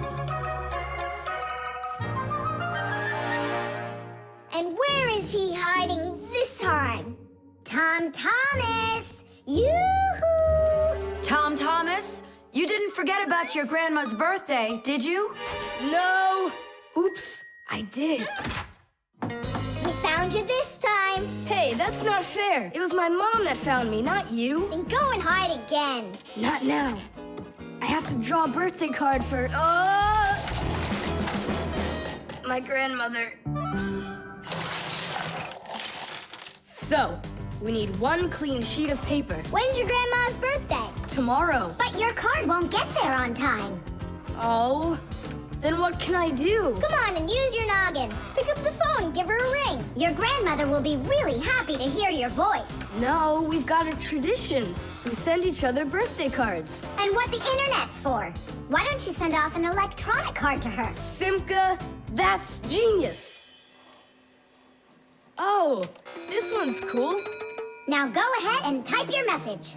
And where is he hiding this time? Tom Thomas! Yoo-hoo! Tom Thomas, you didn't forget about your grandma's birthday, did you? No! Oops, I did. We found you this time. Hey, that's not fair. It was my mom that found me, not you. Then go and hide again. Not now. I have to draw a birthday card for... my grandmother. So, we need one clean sheet of paper. When's your grandma's birthday? Tomorrow. But your card won't get there on time. Oh, then what can I do? Come on and use your noggin. Pick up the phone and give her a ring. Your grandmother will be really happy to hear your voice. No, we've got a tradition. We send each other birthday cards. And what's the internet for? Why don't you send off an electronic card to her? Simca, that's genius. Oh, this one's cool. Now go ahead and type your message.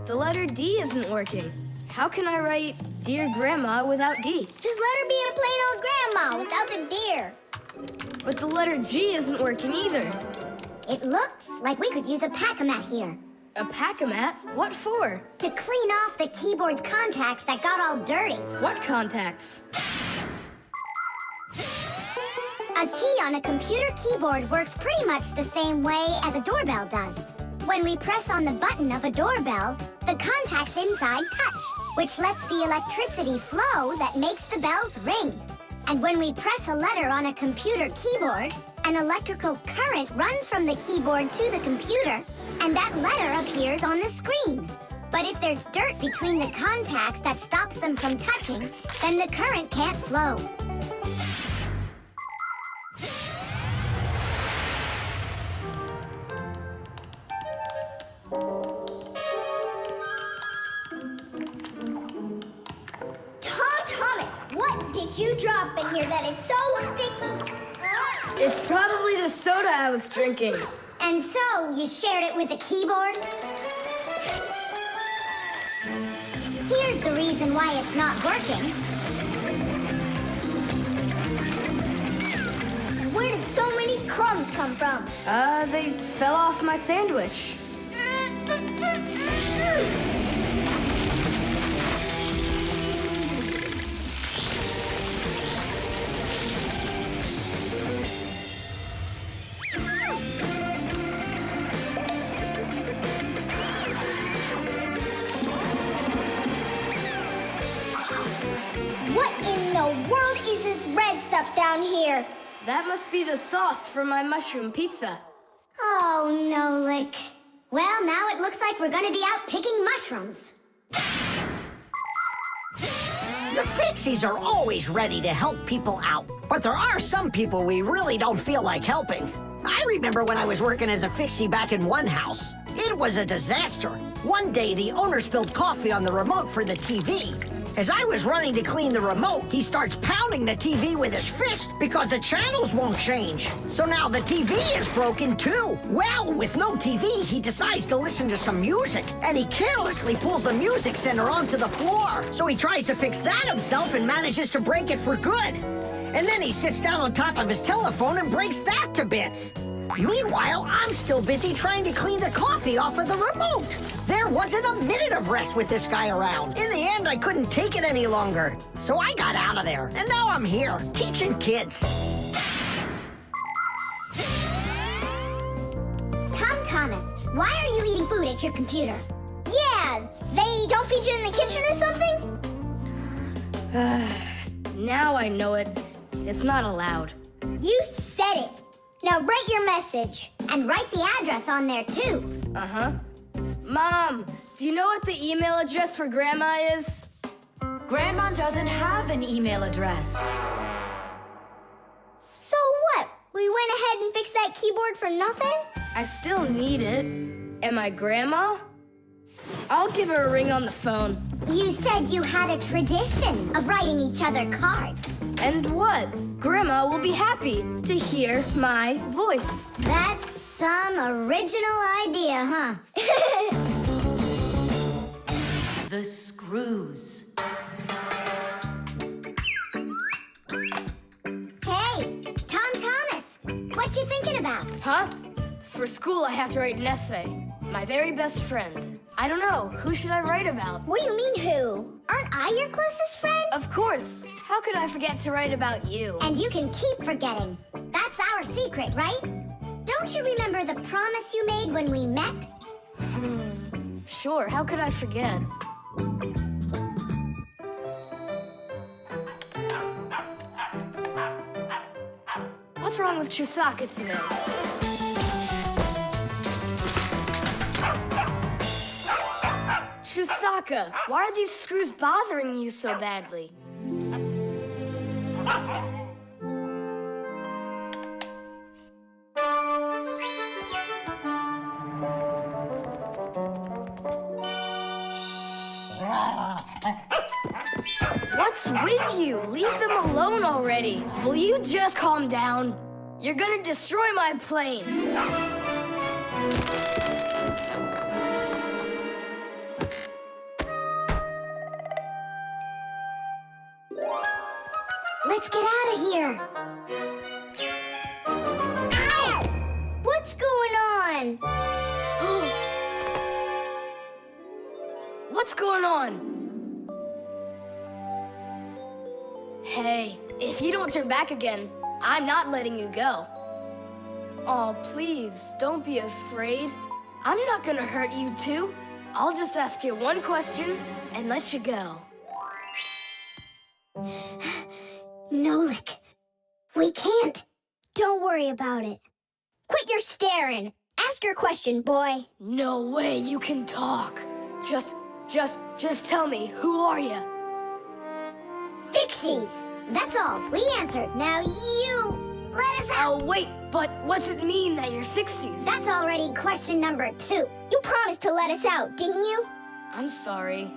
The letter D isn't working. How can I write Dear Grandma without D? Just let her be a plain old grandma without the deer. But the letter G isn't working either. It looks like we could use a pack-a-mat here. A pack-a-mat? What for? To clean off the keyboard's contacts that got all dirty. What contacts? A key on a computer keyboard works pretty much the same way as a doorbell does. When we press on the button of a doorbell, the contacts inside touch, which lets the electricity flow that makes the bells ring. And when we press a letter on a computer keyboard, an electrical current runs from the keyboard to the computer, and that letter appears on the screen. But if there's dirt between the contacts that stops them from touching, then the current can't flow. What did you drop in here that is so sticky? It's probably the soda I was drinking. And so, you shared it with the keyboard? Here's the reason why it's not working. Where did so many crumbs come from? They fell off my sandwich. What in the world is this red stuff down here? That must be the sauce for my mushroom pizza. Oh, Nolik. Well, now it looks like we're gonna be out picking mushrooms. The Fixies are always ready to help people out, but there are some people we really don't feel like helping. I remember when I was working as a Fixie back in one house. It was a disaster. One day, the owner spilled coffee on the remote for the TV. As I was running to clean the remote, he starts pounding the TV with his fist because the channels won't change. So now the TV is broken too. Well, with no TV, he decides to listen to some music, and he carelessly pulls the music center onto the floor. So he tries to fix that himself and manages to break it for good. And then he sits down on top of his telephone and breaks that to bits. Meanwhile, I'm still busy trying to clean the coffee off of the remote. There wasn't a minute of rest with this guy around. In the end, I couldn't take it any longer. So I got out of there, and now I'm here, teaching kids. Thomas, why are you eating food at your computer? Yeah, they don't feed you in the kitchen or something? Now I know it. It's not allowed. You said it. Now write your message. And write the address on there, too. Uh-huh. Mom, do you know what the email address for Grandma is? Grandma doesn't have an email address. So what? We went ahead and fixed that keyboard for nothing? I still need it. Am I Grandma? I'll give her a ring on the phone. You said you had a tradition of writing each other cards. And what? Grandma will be happy to hear my voice. That's some original idea, huh? The screws. Hey, Thomas, what you thinking about? Huh? For school, I have to write an essay. My very best friend. I don't know. Who should I write about? What do you mean, who? Aren't I your closest friend? Of course. How could I forget to write about you? And you can keep forgetting. That's our secret, right? Don't you remember the promise you made when we met? Sure, how could I forget? What's wrong with Chisaka today? Chisaka, why are these screws bothering you so badly? What's with you? Leave them alone already. Will you just calm down? You're gonna destroy my plane. Let's get out of here. Ow! What's going on? What's going on? Hey, if you don't turn back again, I'm not letting you go. Oh, please, don't be afraid. I'm not gonna hurt you two. I'll just ask you one question and let you go. Nolik, we can't. Don't worry about it. Quit your staring. Ask your question, boy. No way you can talk. Just tell me, who are you? Fixies. That's all. We answered. Now you let us out. Oh, wait, but what's it mean that you're Fixies? That's already question number 2. You promised to let us out, didn't you? I'm sorry.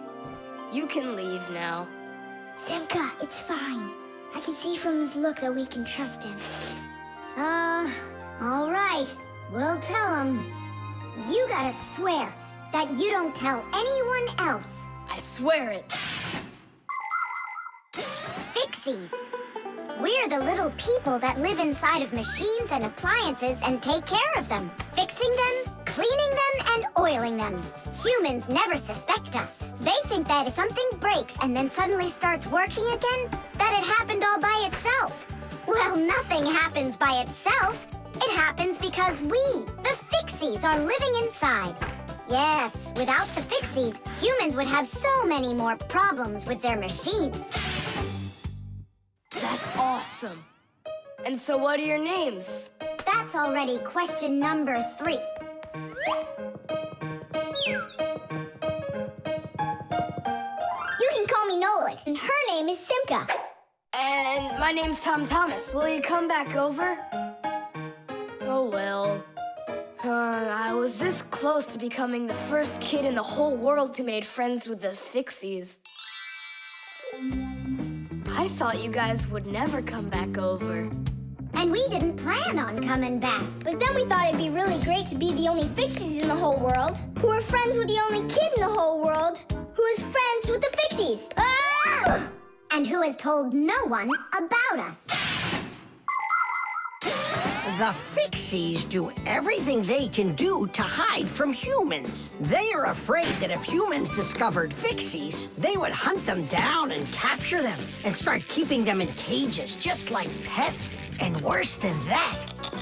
You can leave now. Simka, it's fine. I can see from his look that we can trust him. All right. We'll tell him. You gotta swear that you don't tell anyone else. I swear it. Fixies. We're the little people that live inside of machines and appliances and take care of them. Fixing them, cleaning them, and oiling them. Humans never suspect us. They think that if something breaks and then suddenly starts working again, that it happened all by itself. Well, nothing happens by itself. It happens because we, the Fixies, are living inside. Yes, without the Fixies, humans would have so many more problems with their machines. That's awesome. And so what are your names? That's already question number 3. You can call me Nolik, and her name is Simka. And my name's Thomas. Will you come back over? Oh, well. I was this close to becoming the first kid in the whole world to make friends with the Fixies. I thought you guys would never come back over. And we didn't plan on coming back. But then we thought it'd be really great to be the only Fixies in the whole world, who are friends with the only kid in the whole world, who is friends with the Fixies. Ah! And who has told no one about us. The Fixies do everything they can do to hide from humans. They are afraid that if humans discovered Fixies, they would hunt them down and capture them and start keeping them in cages just like pets. And worse than that,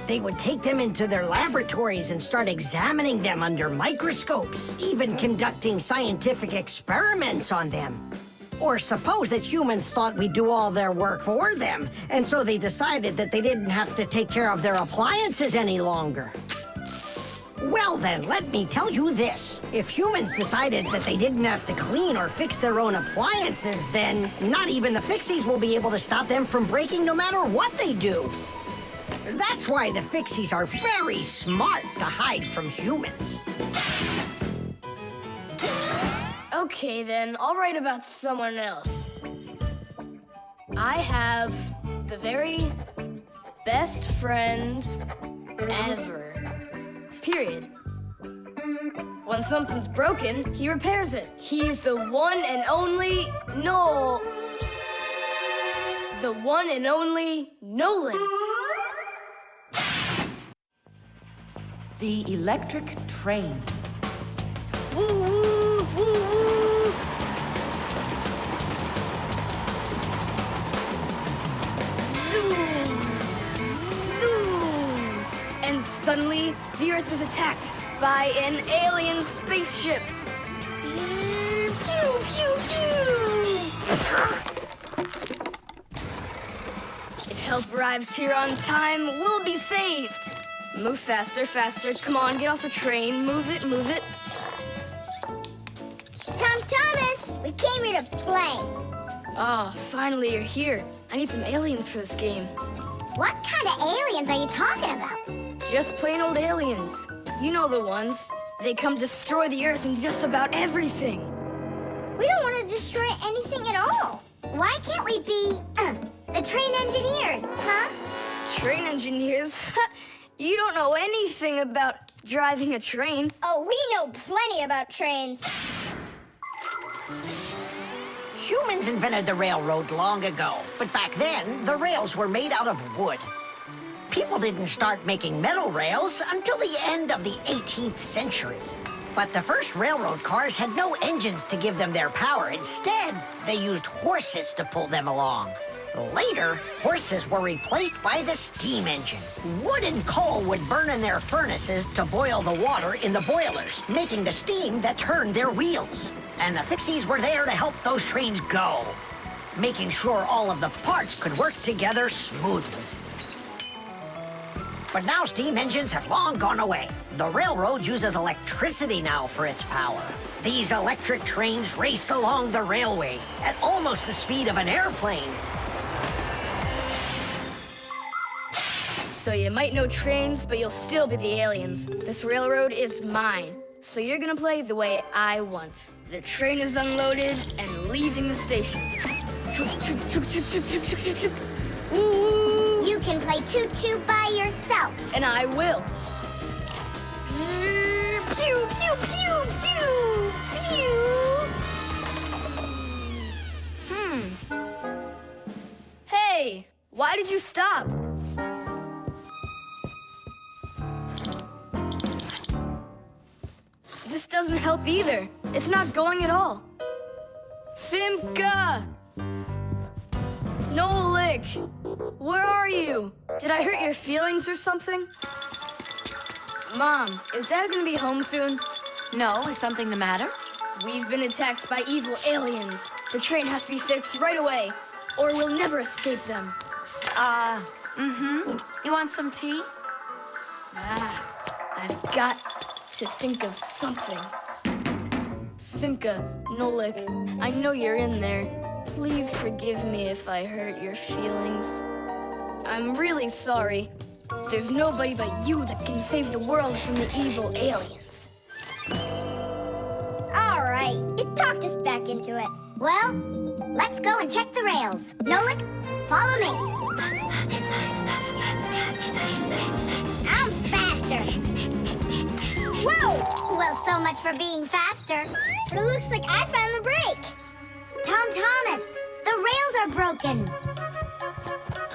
they would take them into their laboratories and start examining them under microscopes, even conducting scientific experiments on them. Or suppose that humans thought we'd do all their work for them, and so they decided that they didn't have to take care of their appliances any longer. Well then, let me tell you this. If humans decided that they didn't have to clean or fix their own appliances, then not even the Fixies will be able to stop them from breaking no matter what they do. That's why the Fixies are very smart to hide from humans. Okay, then, I'll write about someone else. I have the very best friend ever. Period. When something's broken, he repairs it. He's the one and only the one and only Nolik. The electric train. Woo woo woo woo. Zoom, zoom, and suddenly the Earth is attacked by an alien spaceship. Pew pew pew. If help arrives here on time, we'll be saved. Move faster, faster. Come on, get off the train. Move it, move it. Tom Thomas, we came here to play. Ah, finally you're here. I need some aliens for this game. What kind of aliens are you talking about? Just plain old aliens. You know the ones. They come destroy the Earth and just about everything. We don't want to destroy anything at all. Why can't we be, the train engineers, huh? Train engineers? You don't know anything about driving a train. Oh, we know plenty about trains. Humans invented the railroad long ago, but back then, the rails were made out of wood. People didn't start making metal rails until the end of the 18th century. But the first railroad cars had no engines to give them their power. Instead, they used horses to pull them along. Later, horses were replaced by the steam engine. Wood and coal would burn in their furnaces to boil the water in the boilers, making the steam that turned their wheels. And the Fixies were there to help those trains go, making sure all of the parts could work together smoothly. But now steam engines have long gone away. The railroad uses electricity now for its power. These electric trains race along the railway at almost the speed of an airplane. So you might know trains, but you'll still be the aliens. This railroad is mine. So you're gonna play the way I want. The train is unloaded and leaving the station. Woo! You can play choo-choo by yourself. And I will. Pew, pew, pew, pew, pew. Hey, why did you stop? This doesn't help either. It's not going at all. Simka! Nolik! Where are you? Did I hurt your feelings or something? Mom, is Dad gonna be home soon? No, is something the matter? We've been attacked by evil aliens. The train has to be fixed right away, or we'll never escape them. You want some tea? I've got to think of something. Simka, Nolik, I know you're in there. Please forgive me if I hurt your feelings. I'm really sorry. There's nobody but you that can save the world from the evil aliens. All right, it talked us back into it. Well, let's go and check the rails. Nolik, follow me. I'm faster. Whoa! Well, so much for being faster. But it looks like I found the brake. Tom Thomas, the rails are broken.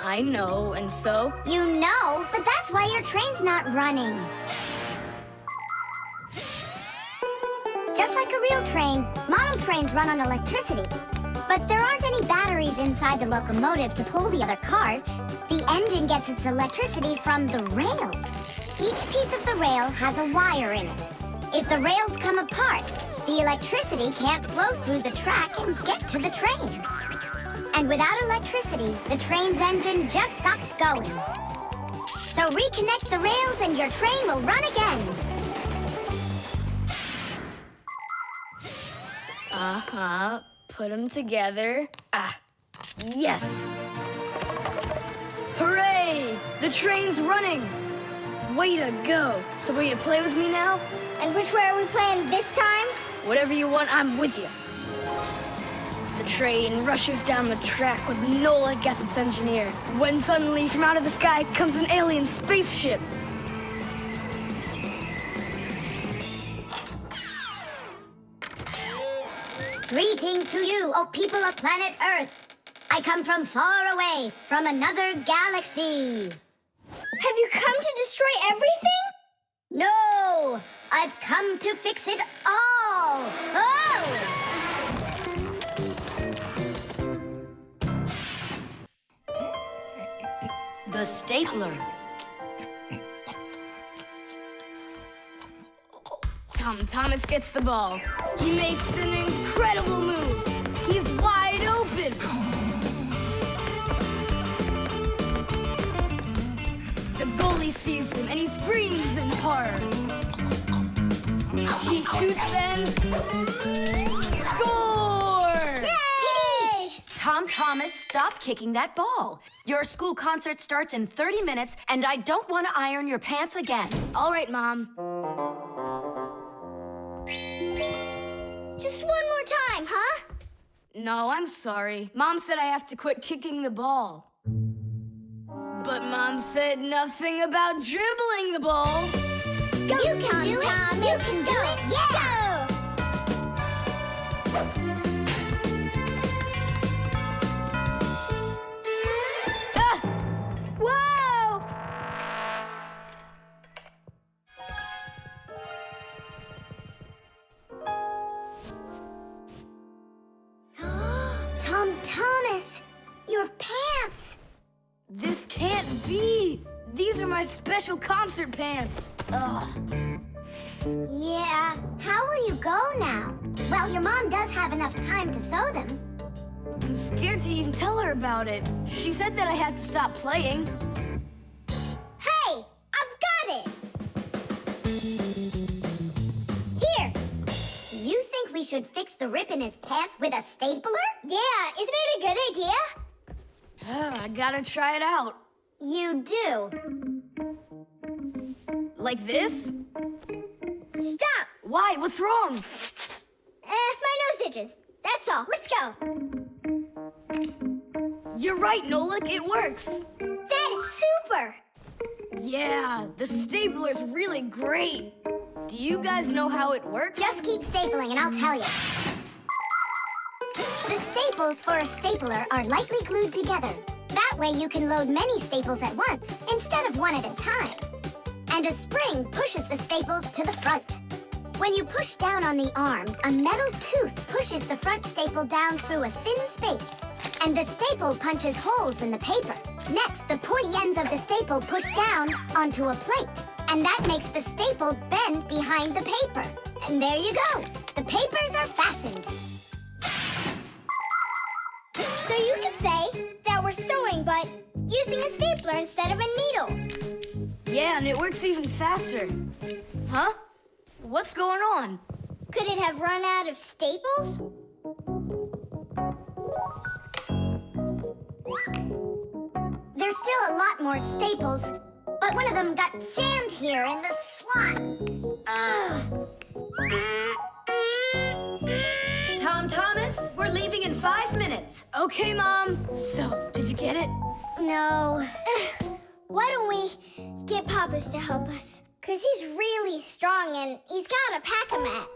I know, and so? You know, but that's why your train's not running. Just like a real train, model trains run on electricity. But there aren't any batteries inside the locomotive to pull the other cars. The engine gets its electricity from the rails. Each piece of the rail has a wire in it. If the rails come apart, the electricity can't flow through the track and get to the train. And without electricity, the train's engine just stops going. So reconnect the rails and your train will run again. Uh-huh. Put them together. Ah, yes! Hooray! The train's running! Way to go! So will you play with me now? And which way are we playing this time? Whatever you want, I'm with you. The train rushes down the track with Nolik as its engineer, when suddenly from out of the sky comes an alien spaceship. Greetings to you, O people of planet Earth. I come from far away, from another galaxy. Have you come to destroy everything? No, I've come to fix it all. Oh! The stapler. Tom Thomas gets the ball. He makes an incredible move. He's wide open. The goalie sees him and he screams in horror. He shoots and score! Yay! Tom Thomas, stop kicking that ball. Your school concert starts in 30 minutes, and I don't want to iron your pants again. All right, Mom. Just one more time, huh? No, I'm sorry. Mom said I have to quit kicking the ball. But Mom said nothing about dribbling the ball. Go, you can do it. You can do it. Yeah! Ah! Whoa! Tom Thomas, your pants. This can't be! These are my special concert pants! Ugh. Yeah, how will you go now? Well, your mom does have enough time to sew them. I'm scared to even tell her about it. She said that I had to stop playing. Hey, I've got it! Here! You think we should fix the rip in his pants with a stapler? Yeah, isn't it a good idea? I gotta try it out. You do. Like this? Stop! Why? What's wrong? My nose itches. That's all. Let's go. You're right, Nolik. It works. That is super! Yeah, the stapler's really great. Do you guys know how it works? Just keep stapling and I'll tell you. The staples for a stapler are lightly glued together. That way you can load many staples at once instead of one at a time. And a spring pushes the staples to the front. When you push down on the arm, a metal tooth pushes the front staple down through a thin space. And the staple punches holes in the paper. Next, the pointy ends of the staple push down onto a plate. And that makes the staple bend behind the paper. And there you go. The papers are fastened. So you could say that we're sewing, but using a stapler instead of a needle. Yeah, and it works even faster. Huh? What's going on? Could it have run out of staples? There's still a lot more staples, but one of them got jammed here in the slot. Tom Thomas, we're leaving in 5 minutes. Okay, Mom. So, did you get it? No. Why don't we get Papa's to help us? Because he's really strong and he's got a pack-a-mat.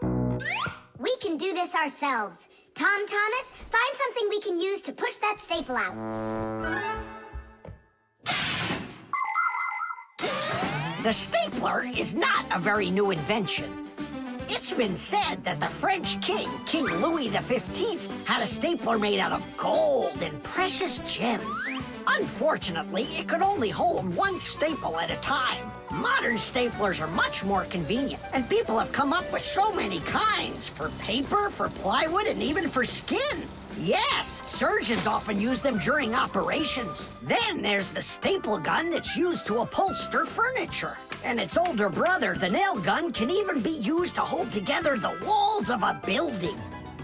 We can do this ourselves. Tom Thomas, find something we can use to push that staple out. The stapler is not a very new invention. It's been said that the French king, King Louis XV, had a stapler made out of gold and precious gems. Unfortunately, it could only hold one staple at a time. Modern staplers are much more convenient, and people have come up with so many kinds for paper, for plywood, and even for skin. Yes, surgeons often use them during operations. Then there's the staple gun that's used to upholster furniture. And its older brother, the nail gun, can even be used to hold together the walls of a building.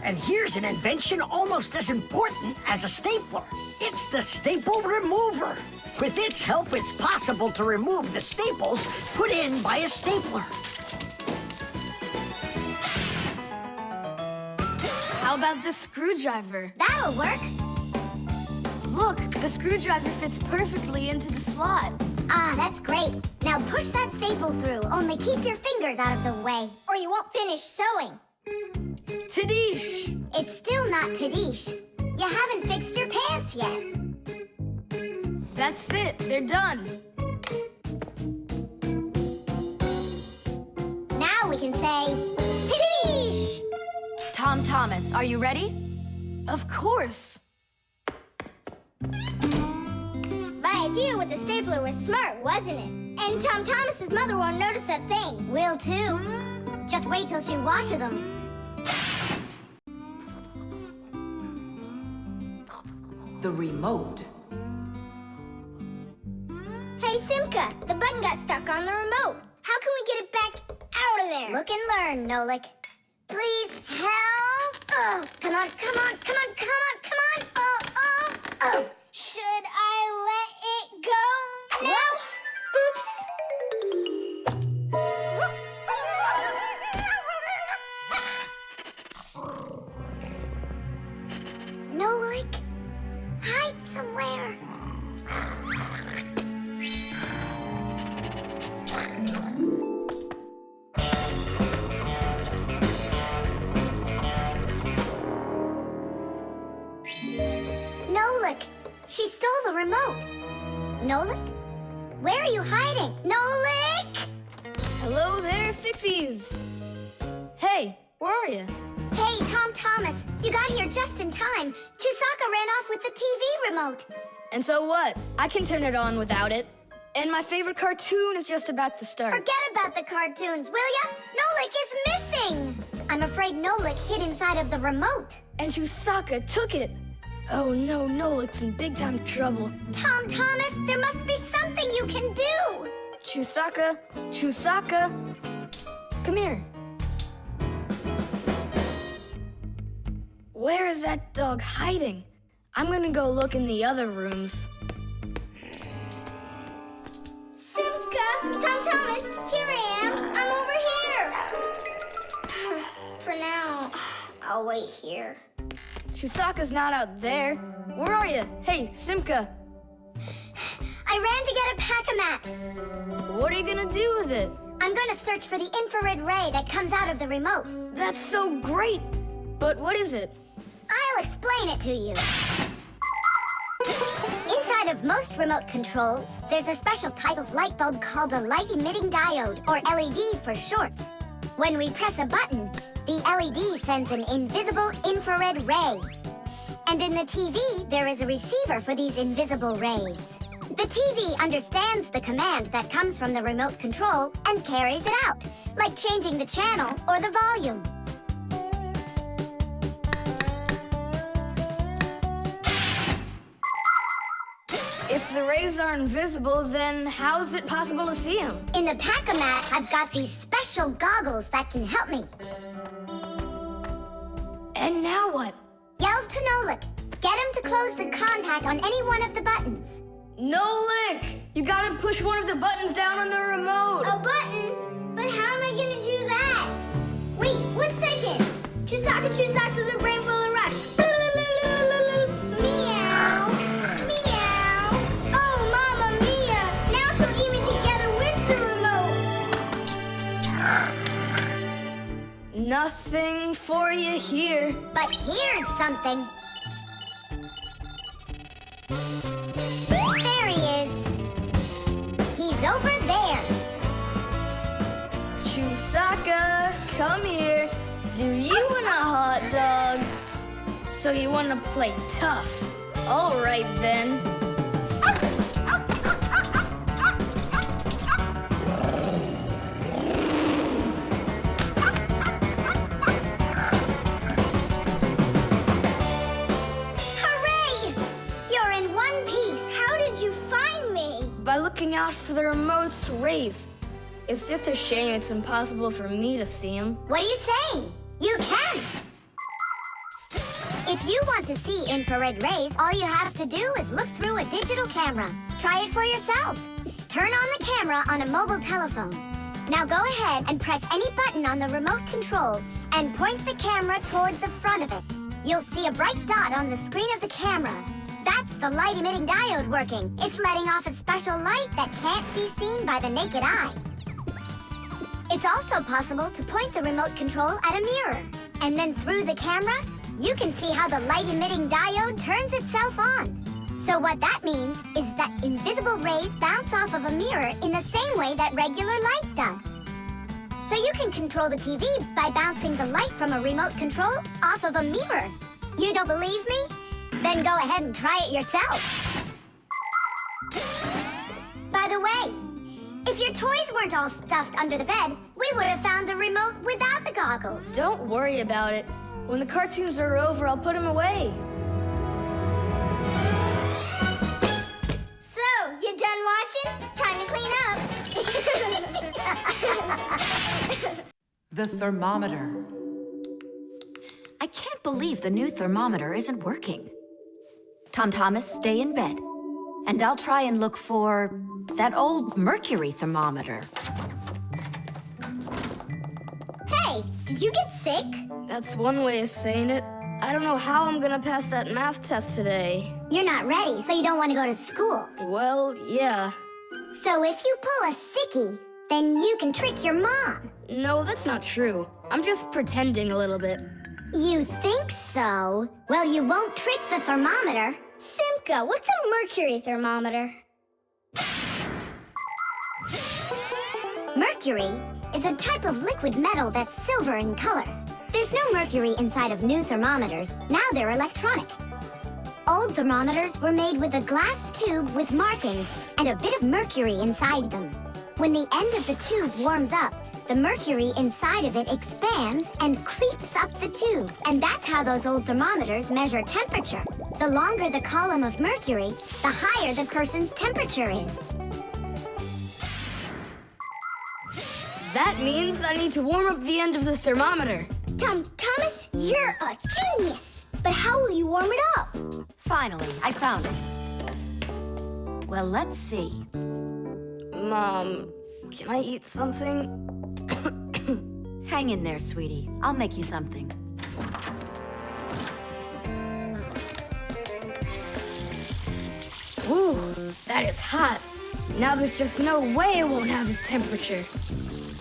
And here's an invention almost as important as a stapler. It's the staple remover. With its help, it's possible to remove the staples put in by a stapler. How about the screwdriver? That'll work. Look, the screwdriver fits perfectly into the slot. Ah, that's great. Now push that staple through, only keep your fingers out of the way, or you won't finish sewing. Tadish! It's still not Tadish. You haven't fixed your pants yet. That's it, they're done. Now we can say, Tadish! Tom Thomas, are you ready? Of course. My idea with the stapler was smart, wasn't it? And Tom Thomas's mother won't notice a thing. Will too. Just wait till she washes them. The remote. Hey, Simka, the button got stuck on the remote. How can we get it back out of there? Look and learn, Nolik. Please help! Oh, come on, come on, come on, come on, come on! Oh, oh, oh! Should I let it go now? Oops. Nolik, hide somewhere. Nolik, she stole the remote. Nolik? Where are you hiding? Nolik! Hello there, Fixies. Hey, where are you? Hey, Tom Thomas, you got here just in time. Chusaka ran off with the TV remote. And so what? I can turn it on without it. And my favorite cartoon is just about to start. Forget about the cartoons, will ya? Nolik is missing! I'm afraid Nolik hid inside of the remote. And Chusaka took it. Oh no, Nolik's in big time trouble. Tom Thomas, there must be something you can do! Chusaka, Chusaka, come here. Where is that dog hiding? I'm gonna go look in the other rooms. Simka, Tom Thomas, here I am. I'm over here. For now, I'll wait here. Chusaka's not out there. Where are you? Hey, Simka, I ran to get a pack-a-mat. what are you gonna do with it? I'm gonna search for the infrared ray that comes out of the remote. That's so great! But what is it? I'll explain it to you. Inside of most remote controls, there's a special type of light bulb called a light-emitting diode, or LED for short. When we press a button, the LED sends an invisible infrared ray. And in the TV, there is a receiver for these invisible rays. The TV understands the command that comes from the remote control and carries it out, like changing the channel or the volume. If the rays are invisible, then how is it possible to see them? In the pack-a-mat, I've got these special goggles that can help me. And now what? Yell to Nolik. Get him to close the contact on any one of the buttons. Nolik! You gotta push one of the buttons down on the remote. A button? But how am I gonna do that? Wait, 1 second. Chusaka Chusaks with a brain full of rocks. Meow. Meow. Oh, Mamma Mia. Now she'll eat me together with the remote. Nothing for you here. But here's something. There he is. He's over there. Sokka, come here. Do you want a hot dog? So you want to play tough? All right then. Hooray! You're in one piece. How did you find me? By looking out for the remote's rays. It's just a shame it's impossible for me to see him. What are you saying? You can! If you want to see infrared rays, all you have to do is look through a digital camera. Try it for yourself. Turn on the camera on a mobile telephone. Now go ahead and press any button on the remote control and point the camera toward the front of it. You'll see a bright dot on the screen of the camera. That's the light-emitting diode working. It's letting off a special light that can't be seen by the naked eye. It's also possible to point the remote control at a mirror. And then through the camera, you can see how the light-emitting diode turns itself on. So what that means is that invisible rays bounce off of a mirror in the same way that regular light does. So you can control the TV by bouncing the light from a remote control off of a mirror. You don't believe me? Then go ahead and try it yourself. By the way, if your toys weren't all stuffed under the bed, we would have found the remote without the goggles. Don't worry about it. When the cartoons are over, I'll put them away. So, you done watching? Time to clean up. The thermometer. I can't believe the new thermometer isn't working. Tom Thomas, stay in bed. And I'll try and look for that old mercury thermometer. Hey, did you get sick? That's one way of saying it. I don't know how I'm gonna pass that math test today. You're not ready, so you don't want to go to school. Well, yeah. So if you pull a sickie, then you can trick your mom. No, that's not true. I'm just pretending a little bit. You think so? Well, you won't trick the thermometer. Simka, what's a mercury thermometer? Mercury is a type of liquid metal that's silver in color. There's no mercury inside of new thermometers. Now they're electronic. Old thermometers were made with a glass tube with markings and a bit of mercury inside them. When the end of the tube warms up, the mercury inside of it expands and creeps up the tube. And that's how those old thermometers measure temperature. The longer the column of mercury, the higher the person's temperature is. That means I need to warm up the end of the thermometer. Thomas, you're a genius. But how will you warm it up? Finally, I found it. Well, let's see. Mom, can I eat something? Hang in there, sweetie. I'll make you something. Ooh, that is hot. Now there's just no way it won't have the temperature.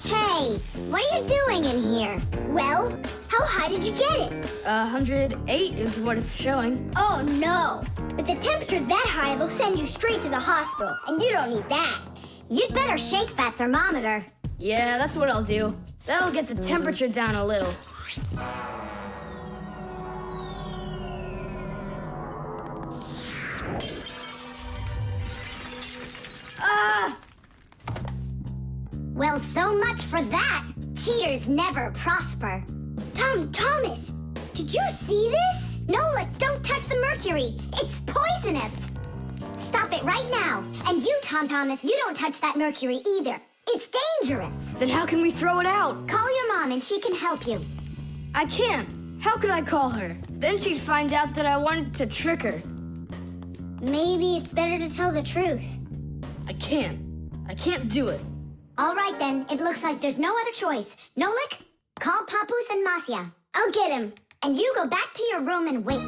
Hey, what are you doing in here? Well, how high did you get it? 108 is what it's showing. Oh no! With a temperature that high, they'll send you straight to the hospital, and you don't need that. You'd better shake that thermometer. Yeah, that's what I'll do. That'll get the temperature down a little. Ah! Well, so much for that. Cheaters never prosper. Thomas, did you see this? Nolik, don't touch the mercury. It's poisonous. Stop it right now. And you, Tom Thomas, you don't touch that mercury either. It's dangerous. Then how can we throw it out? Call your mom and she can help you. I can't. How could I call her? Then she'd find out that I wanted to trick her. Maybe it's better to tell the truth. I can't. I can't do it. All right, then. It looks like there's no other choice. Nolik, call Papoose and Masya. I'll get him. And you go back to your room and wait.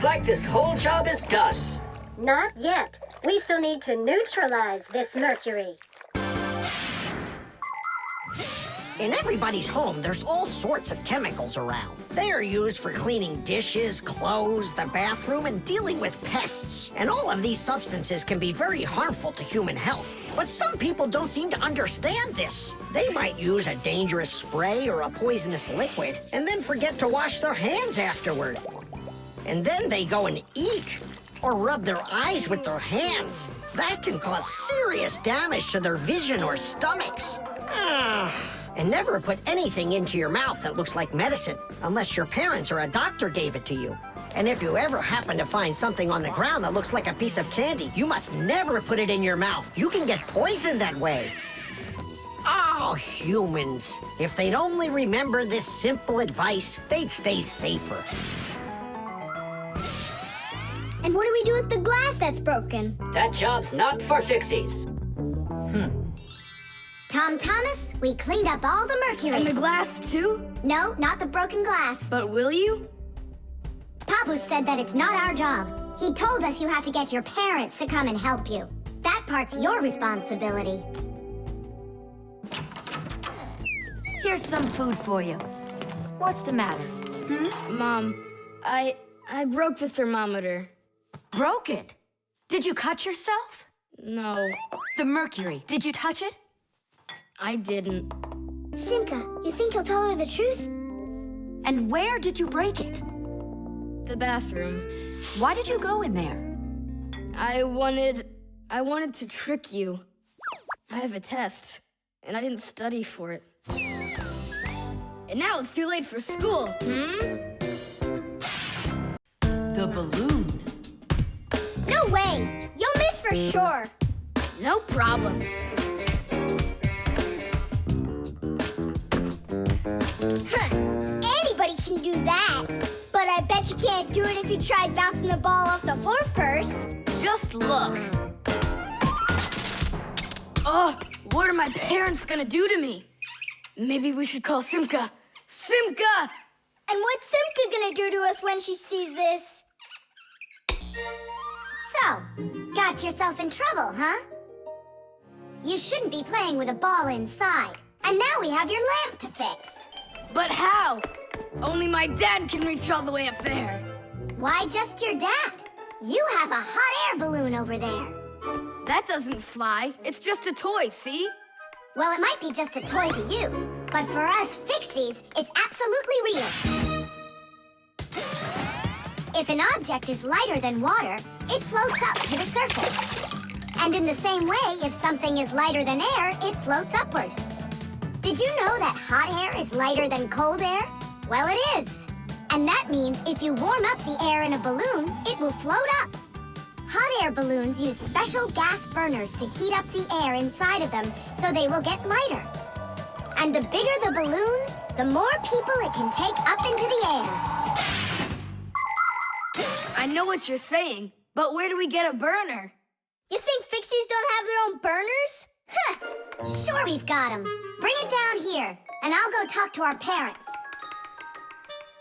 Looks like this whole job is done. Not yet. We still need to neutralize this mercury. In everybody's home, there's all sorts of chemicals around. They are used for cleaning dishes, clothes, the bathroom, and dealing with pests. And all of these substances can be very harmful to human health. But some people don't seem to understand this. They might use a dangerous spray or a poisonous liquid and then forget to wash their hands afterward. And then they go and eat or rub their eyes with their hands. That can cause serious damage to their vision or stomachs. And never put anything into your mouth that looks like medicine, unless your parents or a doctor gave it to you. And if you ever happen to find something on the ground that looks like a piece of candy, you must never put it in your mouth. You can get poisoned that way. Oh, humans. If they'd only remember this simple advice, they'd stay safer. And what do we do with the glass that's broken? That job's not for Fixies. Tom Thomas, we cleaned up all the mercury. And the glass, too? No, not the broken glass. But will you? Papu said that it's not our job. He told us you have to get your parents to come and help you. That part's your responsibility. Here's some food for you. What's the matter? Mom, I broke the thermometer. Broke it? Did you cut yourself? No, The mercury, did you touch it? I didn't. Simka, you think he'll tell her the truth? And where did you break it? The bathroom. Why did you go in there? I wanted to trick you. I have a test, and I didn't study for it. And now it's too late for school, The balloon. No way! You'll miss for sure. No problem. Anybody can do that. But I bet you can't do it if you tried bouncing the ball off the floor first. Just look. Oh, what are my parents gonna do to me? Maybe we should call Simka. Simka! And what's Simka gonna do to us when she sees this? So, got yourself in trouble, huh? You shouldn't be playing with a ball inside. And now we have your lamp to fix. But how? Only my dad can reach all the way up there. Why just your dad? You have a hot air balloon over there. That doesn't fly. It's just a toy, see? Well, it might be just a toy to you, but for us Fixies, it's absolutely real. If an object is lighter than water, it floats up to the surface. And in the same way, if something is lighter than air, it floats upward. Did you know that hot air is lighter than cold air? Well, it is. And that means if you warm up the air in a balloon, it will float up. Hot air balloons use special gas burners to heat up the air inside of them so they will get lighter. And the bigger the balloon, the more people it can take up into the air. I know what you're saying, but where do we get a burner? You think Fixies don't have their own burners? Sure, we've got 'em. Bring it down here, and I'll go talk to our parents.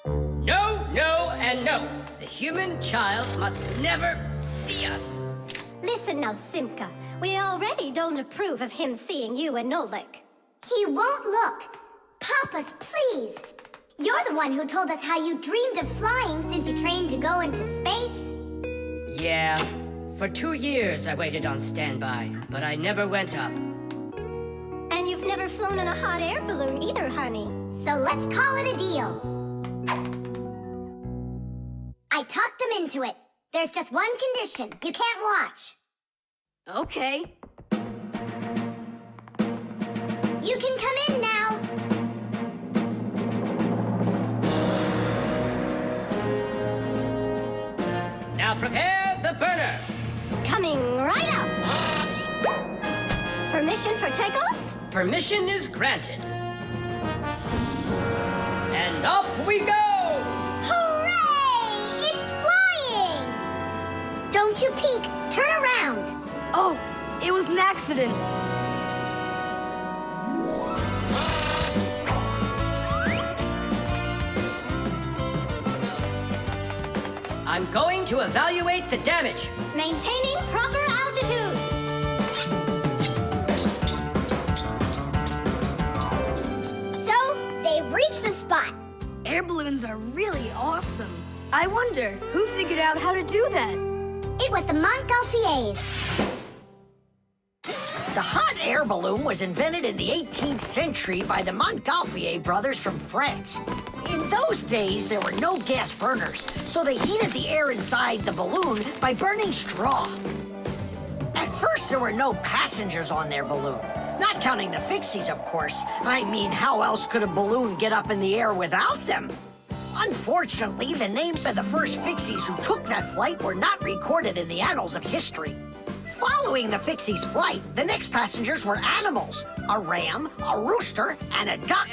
No, no, and no. The human child must never see us. Listen now, Simka. We already don't approve of him seeing you and Nolik. He won't look. Papas, please. You're the one who told us how you dreamed of flying since you trained to go into space. Yeah, for 2 years I waited on standby, but I never went up. And you've never flown in a hot air balloon either, honey. So let's call it a deal. I talked them into it. There's just one condition. You can't watch. Okay. You can come in now. Now prepare the burner. Coming right up. Permission for takeoff? Permission is granted. And off we go! Hooray! It's flying! Don't you peek. Turn around. Oh, it was an accident. I I'm going to evaluate the damage. Maintaining proper altitude. So, they've reached the spot. Air balloons are really awesome. I wonder, who figured out how to do that? It was the Montgolfiers. The hot air balloon was invented in the 18th century by the Montgolfier brothers from France. In those days, there were no gas burners, so they heated the air inside the balloon by burning straw. At first, there were no passengers on their balloon. Not counting the Fixies, of course. I mean, how else could a balloon get up in the air without them? Unfortunately, the names of the first Fixies who took that flight were not recorded in the annals of history. Following the Fixies' flight, the next passengers were animals: a ram, a rooster, and a duck.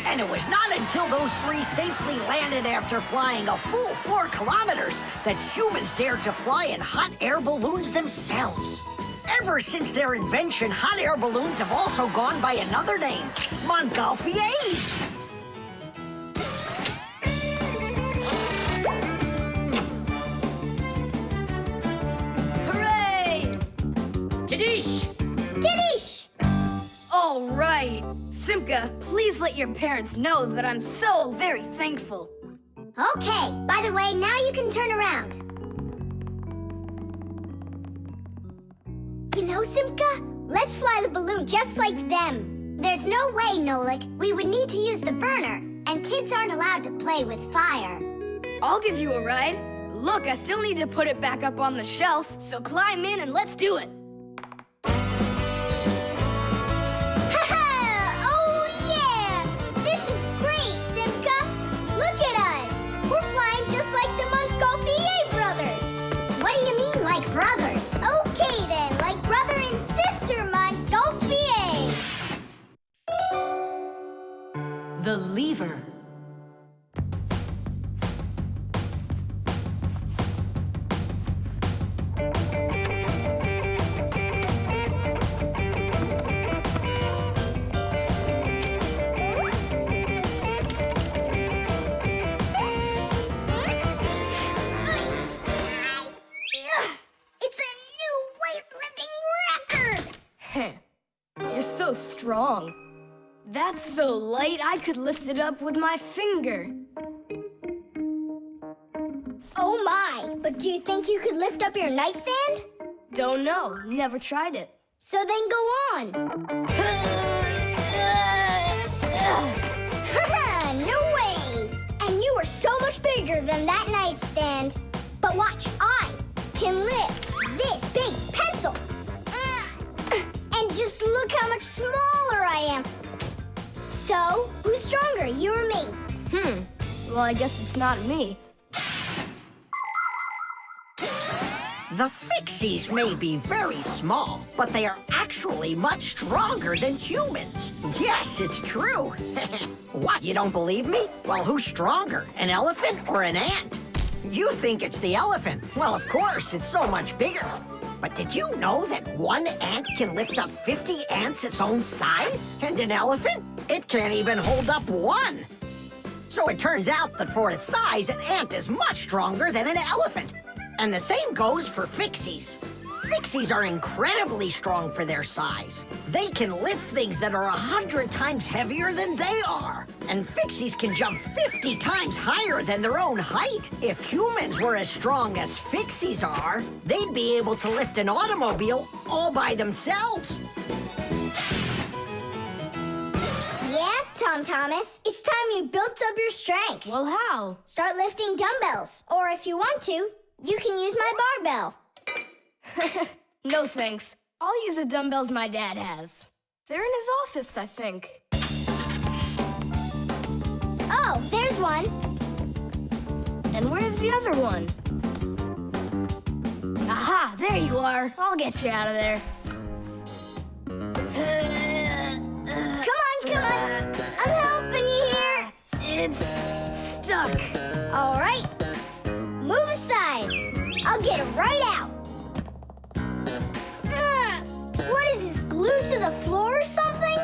And it was not until those three safely landed after flying a full 4 kilometers that humans dared to fly in hot air balloons themselves. Ever since their invention, hot air balloons have also gone by another name: Montgolfiers. Hooray! Tadish! Didish! All right. Simka, please let your parents know that I'm so very thankful. Okay, by the way, now you can turn around. You know, Simka, let's fly the balloon just like them. There's no way, Nolik. We would need to use the burner, and kids aren't allowed to play with fire. I'll give you a ride. Look, I still need to put it back up on the shelf, so climb in and let's do it. Oh, yeah! This is great, Simka! Look at us! We're flying just like the Montgolfier brothers! What do you mean, like brothers? Okay, then, like brother and sister Montgolfier! The lever. It's a new weightlifting record! You're so strong. That's so light I could lift it up with my finger. Oh my! But do you think you could lift up your nightstand? Don't know, never tried it. So then go on. No way! And you are so much bigger than that nightstand. But watch, I can lift this big pencil. And just look how much smaller I am. So, who's stronger, you or me? Well, I guess it's not me. The Fixies may be very small, but they are actually much stronger than humans. Yes, it's true. What, you don't believe me? Well, who's stronger, an elephant or an ant? You think it's the elephant. Well, of course, it's so much bigger. But did you know that one ant can lift up 50 ants its own size? And an elephant? It can't even hold up one. So it turns out that for its size, an ant is much stronger than an elephant. And the same goes for Fixies. Fixies are incredibly strong for their size. They can lift things that are 100 times heavier than they are. And Fixies can jump 50 times higher than their own height. If humans were as strong as Fixies are, they'd be able to lift an automobile all by themselves. Yeah, Tom Thomas. It's time you built up your strength. Well, how? Start lifting dumbbells. Or if you want to, you can use my barbell. No thanks. I'll use the dumbbells my dad has. They're in his office, I think. Oh, there's one. And where's the other one? Aha, there you are. I'll get you out of there. Come on. I'm helping you here. It's stuck. All right. Move aside. I'll get it right out. What is this, glued to the floor or something?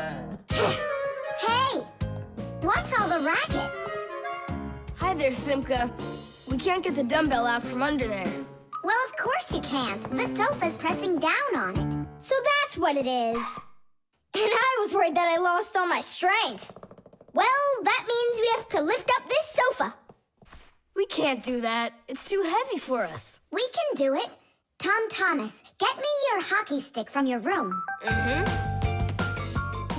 Hey, what's all the racket? Hi there, Simka. We We can't get the dumbbell out from under there. Well, of course you can't. The sofa's pressing down on it. So that's what it is. And I was worried that I lost all my strength. Well, that means we have to lift up this sofa. We can't do that. It's too heavy for us. We can do it. Tom Thomas, get me your hockey stick from your room.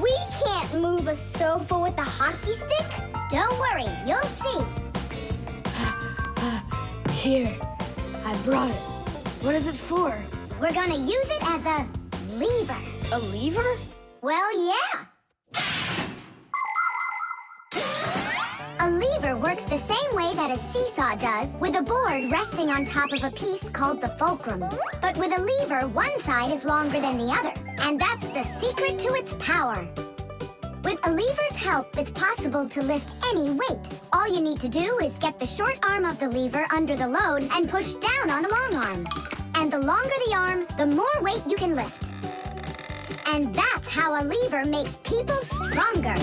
We can't move a sofa with a hockey stick. Don't worry, you'll see. Here, I brought it. What is it for? We're gonna use it as a lever. A lever? Well, yeah. A lever works the same way that a seesaw does, with a board resting on top of a piece called the fulcrum. But with a lever, one side is longer than the other, and that's the secret to its power. With a lever's help, it's possible to lift any weight. All you need to do is get the short arm of the lever under the load and push down on the long arm. And the longer the arm, the more weight you can lift. And that's how a lever makes people stronger.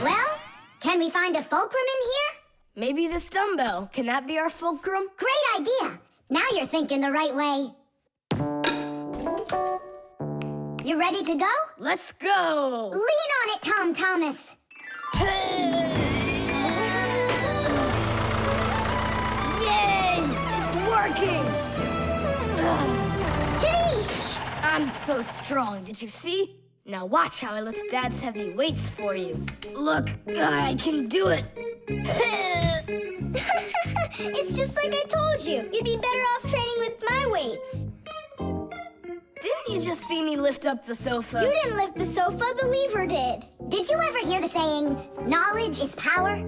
Well, can we find a fulcrum in here? Maybe this dumbbell. Can that be our fulcrum? Great idea. Now you're thinking the right way. You ready to go? Let's go! Lean on it, Tom Thomas. Yay! It's working! Tadoosh! I'm so strong, did you see? Now watch how I lift Dad's heavy weights for you. Look, I can do it. It's just like I told you. You'd be better off training with my weights. Didn't you just see me lift up the sofa? You didn't lift the sofa, the lever did. Did you ever hear the saying, knowledge is power?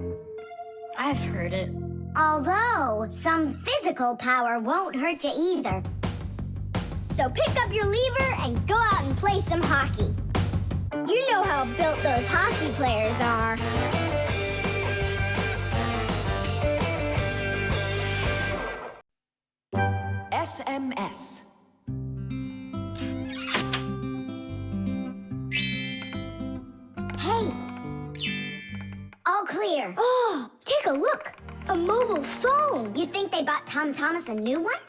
I've heard it. Although, some physical power won't hurt you either. So pick up your lever and go out and play some hockey. You know how built those hockey players are. SMS. Hey! All clear. Oh, take a look. A mobile phone. You think they bought Tom Thomas a new one?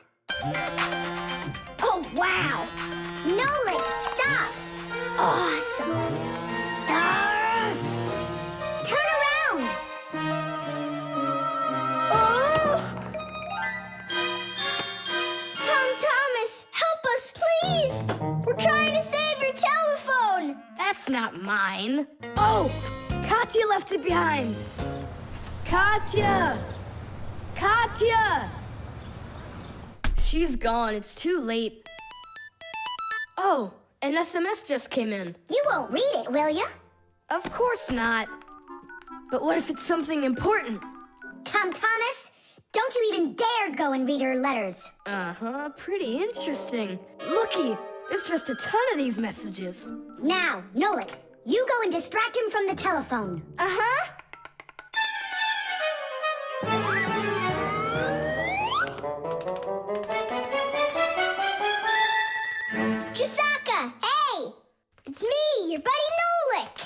Oh, wow! Nolik, stop! Awesome! Turn around! Oh! Tom Thomas, help us, please! We're trying to save your telephone! That's not mine. Oh! Katya left it behind. Katya! Katya! She's gone. It's too late. Oh, an SMS just came in. You won't read it, will you? Of course not. But what if it's something important? Tom Thomas, don't you even dare go and read her letters. Uh-huh, pretty interesting. Looky, there's just a ton of these messages. Now, Nolik, you go and distract him from the telephone. Uh-huh. Chisaka! Hey! It's me, your buddy Nolik!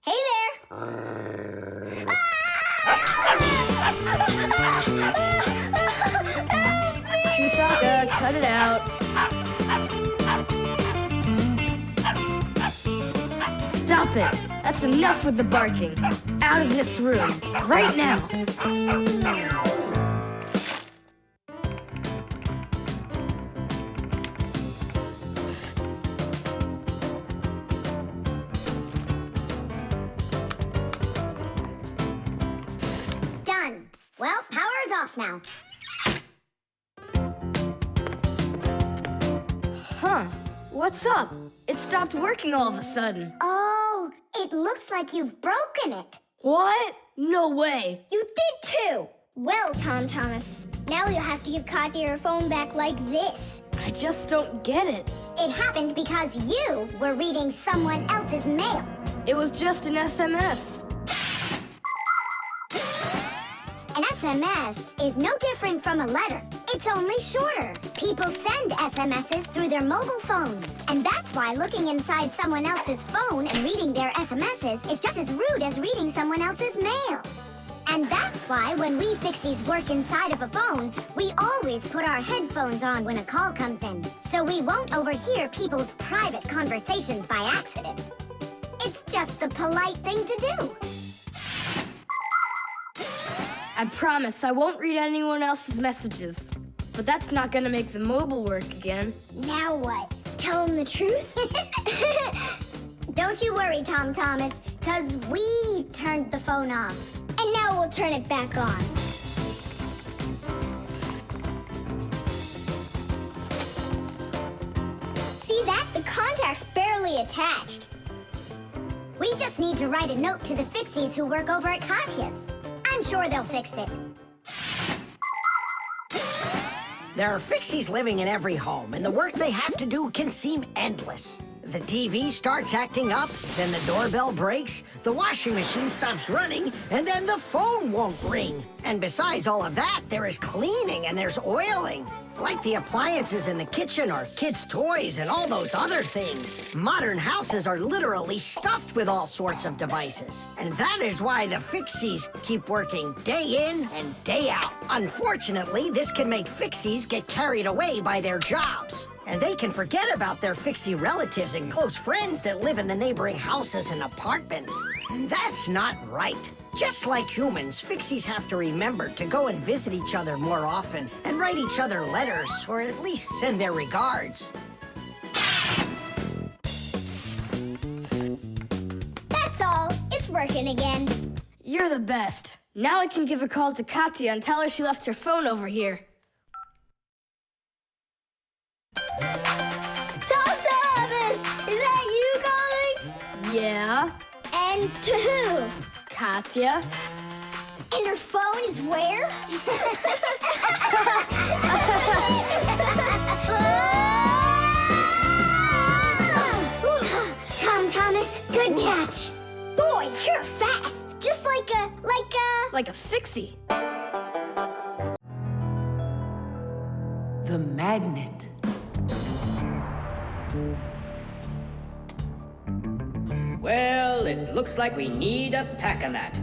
Hey there! Chisaka, cut it out. Stop it! That's enough with the barking. Out of this room, right now. Done. Well, power's off now. Huh, what's up? It stopped working all of a sudden. Oh, it looks like you've broken it. What? No way. You did too! Well, Tom Thomas, now you'll have to give Katya her phone back like this. I just don't get it. It happened because you were reading someone else's mail. It was just an SMS. An SMS is no different from a letter. It's only shorter. People send SMSs through their mobile phones. And that's why looking inside someone else's phone and reading their SMSs is just as rude as reading someone else's mail. And that's why when we Fixies work inside of a phone, we always put our headphones on when a call comes in, so we won't overhear people's private conversations by accident. It's just the polite thing to do. I promise I won't read anyone else's messages. But that's not gonna make the mobile work again. Now what? Tell him the truth? Don't you worry, Tom Thomas, because we turned the phone off. And now we'll turn it back on. See that? The contact's barely attached. We just need to write a note to the Fixies who work over at Katya's. I'm sure they'll fix it. There are Fixies living in every home, and the work they have to do can seem endless. The TV starts acting up, then the doorbell breaks, the washing machine stops running, and then the phone won't ring. And besides all of that, there is cleaning and there's oiling. Like the appliances in the kitchen or kids' toys and all those other things. Modern houses are literally stuffed with all sorts of devices. And that is why the Fixies keep working day in and day out. Unfortunately, this can make Fixies get carried away by their jobs. And they can forget about their Fixie relatives and close friends that live in the neighboring houses and apartments. And that's not right. Just like humans, Fixies have to remember to go and visit each other more often and write each other letters, or at least send their regards. That's all. It's working again. You're the best. Now I can give a call to Katya and tell her she left her phone over here. Tom Thomas! Is that you calling? Yeah? And to who? Katya? And her phone is where? Tom Thomas, good catch. Boy, you're fast. Just like a... Like a Fixie. The magnet. Well, it looks like we need a pack-a-mat.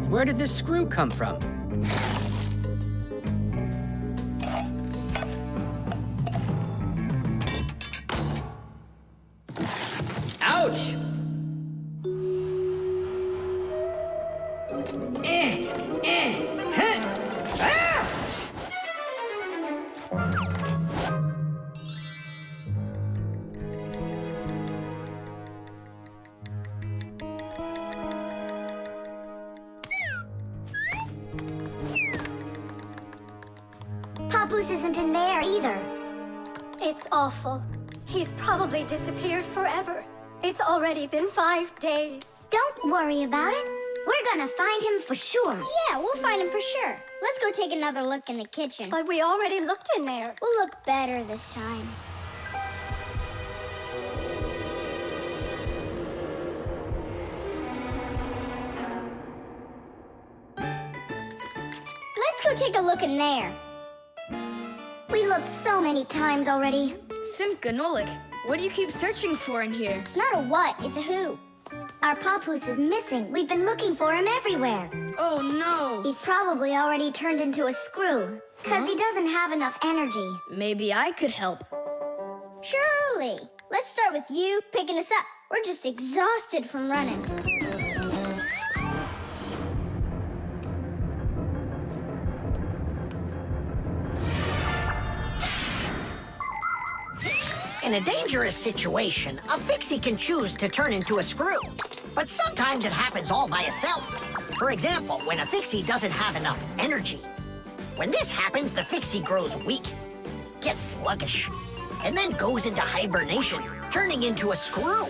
Where did this screw come from? Ouch! Huh. Ah! Papoose isn't in there either. It's awful. He's probably disappeared forever. It's already been 5 days. Don't worry about it. We're gonna find him for sure. Yeah, we'll find him for sure. Let's go take another look in the kitchen. But we already looked in there. We'll look better this time. Let's go take a look in there. We looked so many times already. Simka, Nolik, what do you keep searching for in here? It's not a what, it's a who. Our Papoose is missing. We've been looking for him everywhere. Oh no! He's probably already turned into a screw, because he doesn't have enough energy. Maybe I could help. Surely. Let's start with you picking us up. We're just exhausted from running. In a dangerous situation, a Fixie can choose to turn into a screw. But sometimes it happens all by itself. For example, when a Fixie doesn't have enough energy. When this happens, the Fixie grows weak, gets sluggish, and then goes into hibernation, turning into a screw.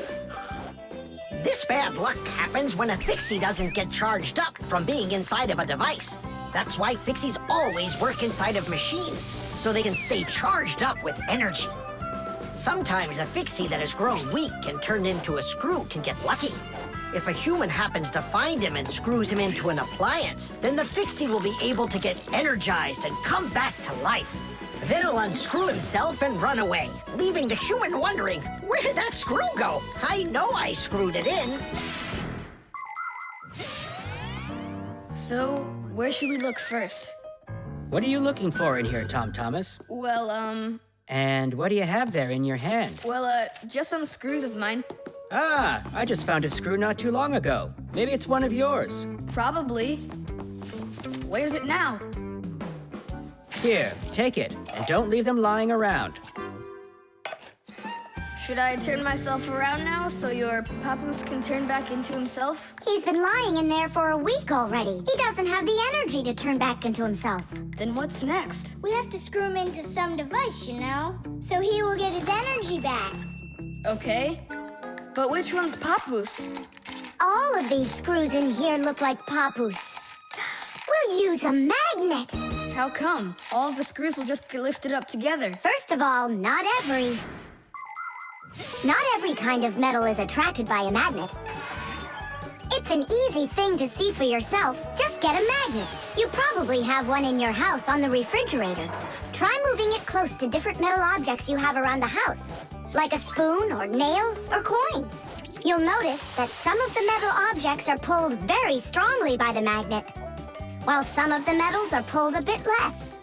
This bad luck happens when a Fixie doesn't get charged up from being inside of a device. That's why Fixies always work inside of machines, so they can stay charged up with energy. Sometimes a fixie that has grown weak and turned into a screw can get lucky. If a human happens to find him and screws him into an appliance, then the fixie will be able to get energized and come back to life. Then he'll unscrew himself and run away, leaving the human wondering, where did that screw go? I know I screwed it in. So, where should we look first? What are you looking for in here, Tom Thomas? Well, And what do you have there in your hand? just some screws of mine. Ah, I just found a screw not too long ago. Maybe it's one of yours. Probably. Where's it now? Here, take it, and don't leave them lying around. Should I turn myself around now so your papoose can turn back into himself? He's been lying in there for a week already. He doesn't have the energy to turn back into himself. Then what's next? We have to screw him into some device, you know, so he will get his energy back. Okay. But which one's papoose? All of these screws in here look like papoose. We'll use a magnet. How come? All of the screws will just get lifted up together. First of all, not every kind of metal is attracted by a magnet. It's an easy thing to see for yourself. Just get a magnet. You probably have one in your house on the refrigerator. Try moving it close to different metal objects you have around the house, like a spoon or nails or coins. You'll notice that some of the metal objects are pulled very strongly by the magnet, while some of the metals are pulled a bit less.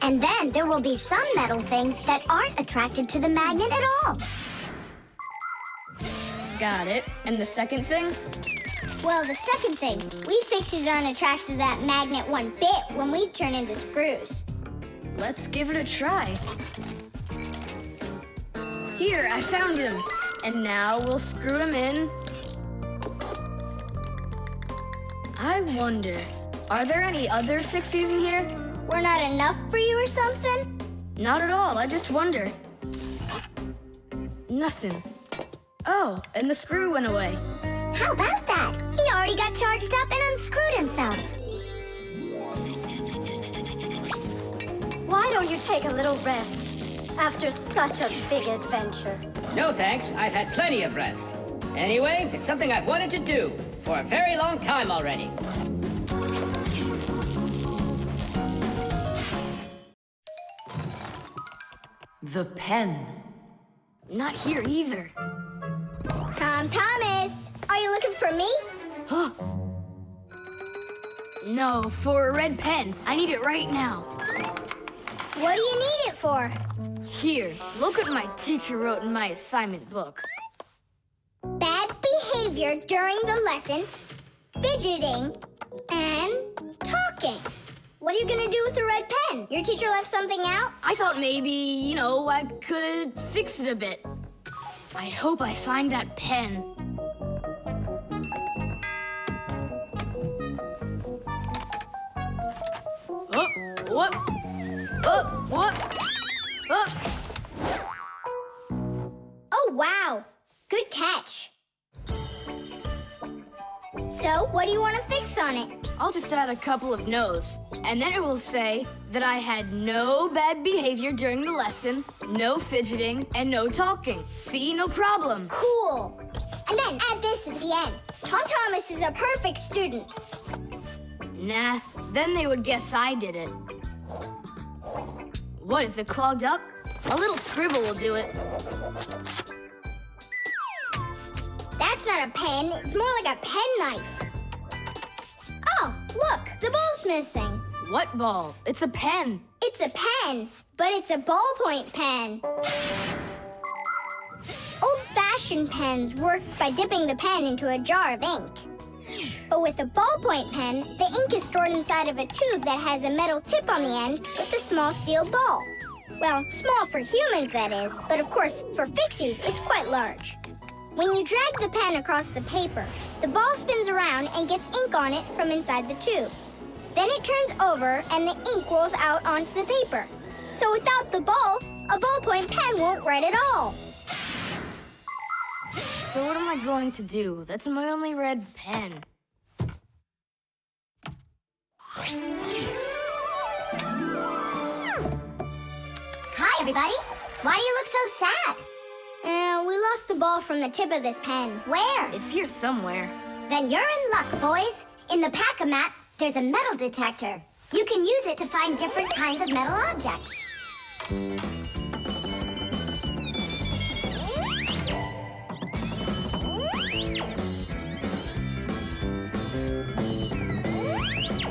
And then there will be some metal things that aren't attracted to the magnet at all. Got it. And the second thing? Well, the second thing, we Fixies aren't attracted to that magnet one bit when we turn into screws. Let's give it a try. Here, I found him. And now we'll screw him in. I wonder, are there any other Fixies in here? We're not enough for you or something? Not at all, I just wonder. Nothing. Oh, and the screw went away. How about that? He already got charged up and unscrewed himself. Why don't you take a little rest after such a big adventure? No thanks, I've had plenty of rest. Anyway, it's something I've wanted to do for a very long time already. The pen. Not here either. Tom Thomas, are you looking for me? No, for a red pen. I need it right now. What do you need it for? Here, look what my teacher wrote in my assignment book. Bad behavior during the lesson, fidgeting, and talking. What are you gonna do with a red pen? Your teacher left something out? I thought maybe, I could fix it a bit. I hope I find that pen. Oh, what? Oh, what? Oh. Oh, wow. Good catch. So, what do you want to fix on it? I'll just add a couple of no's, and then it will say that I had no bad behavior during the lesson, no fidgeting, and no talking. See, no problem. Cool. And then add this at the end. Tom Thomas is a perfect student. Nah, then they would guess I did it. What, is it clogged up? A little scribble will do it. That's not a pen. It's more like a penknife. Oh, look, the ball's missing. What ball? It's a pen. It's a pen, but it's a ballpoint pen. Old-fashioned pens work by dipping the pen into a jar of ink. But with a ballpoint pen, the ink is stored inside of a tube that has a metal tip on the end with a small steel ball. Well, small for humans, that is, but of course, for Fixies, it's quite large. When you drag the pen across the paper, the ball spins around and gets ink on it from inside the tube. Then it turns over and the ink rolls out onto the paper. So without the ball, a ballpoint pen won't write at all. So what am I going to do? That's my only red pen. Hi, everybody. Why do you look so sad? We lost the ball from the tip of this pen. Where? It's here somewhere. Then you're in luck, boys. In the pack-a-mat, there's a metal detector. You can use it to find different kinds of metal objects.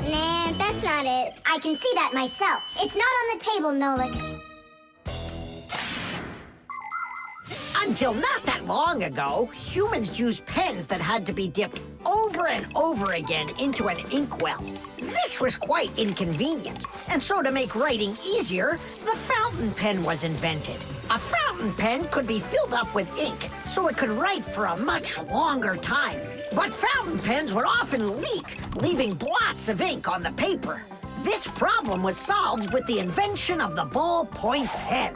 Nah, that's not it. I can see that myself. It's not on the table, Nolik. Until not that long ago, humans used pens that had to be dipped over and over again into an inkwell. This was quite inconvenient, and so to make writing easier, the fountain pen was invented. A fountain pen could be filled up with ink, so it could write for a much longer time. But fountain pens would often leak, leaving blots of ink on the paper. This problem was solved with the invention of the ballpoint pen.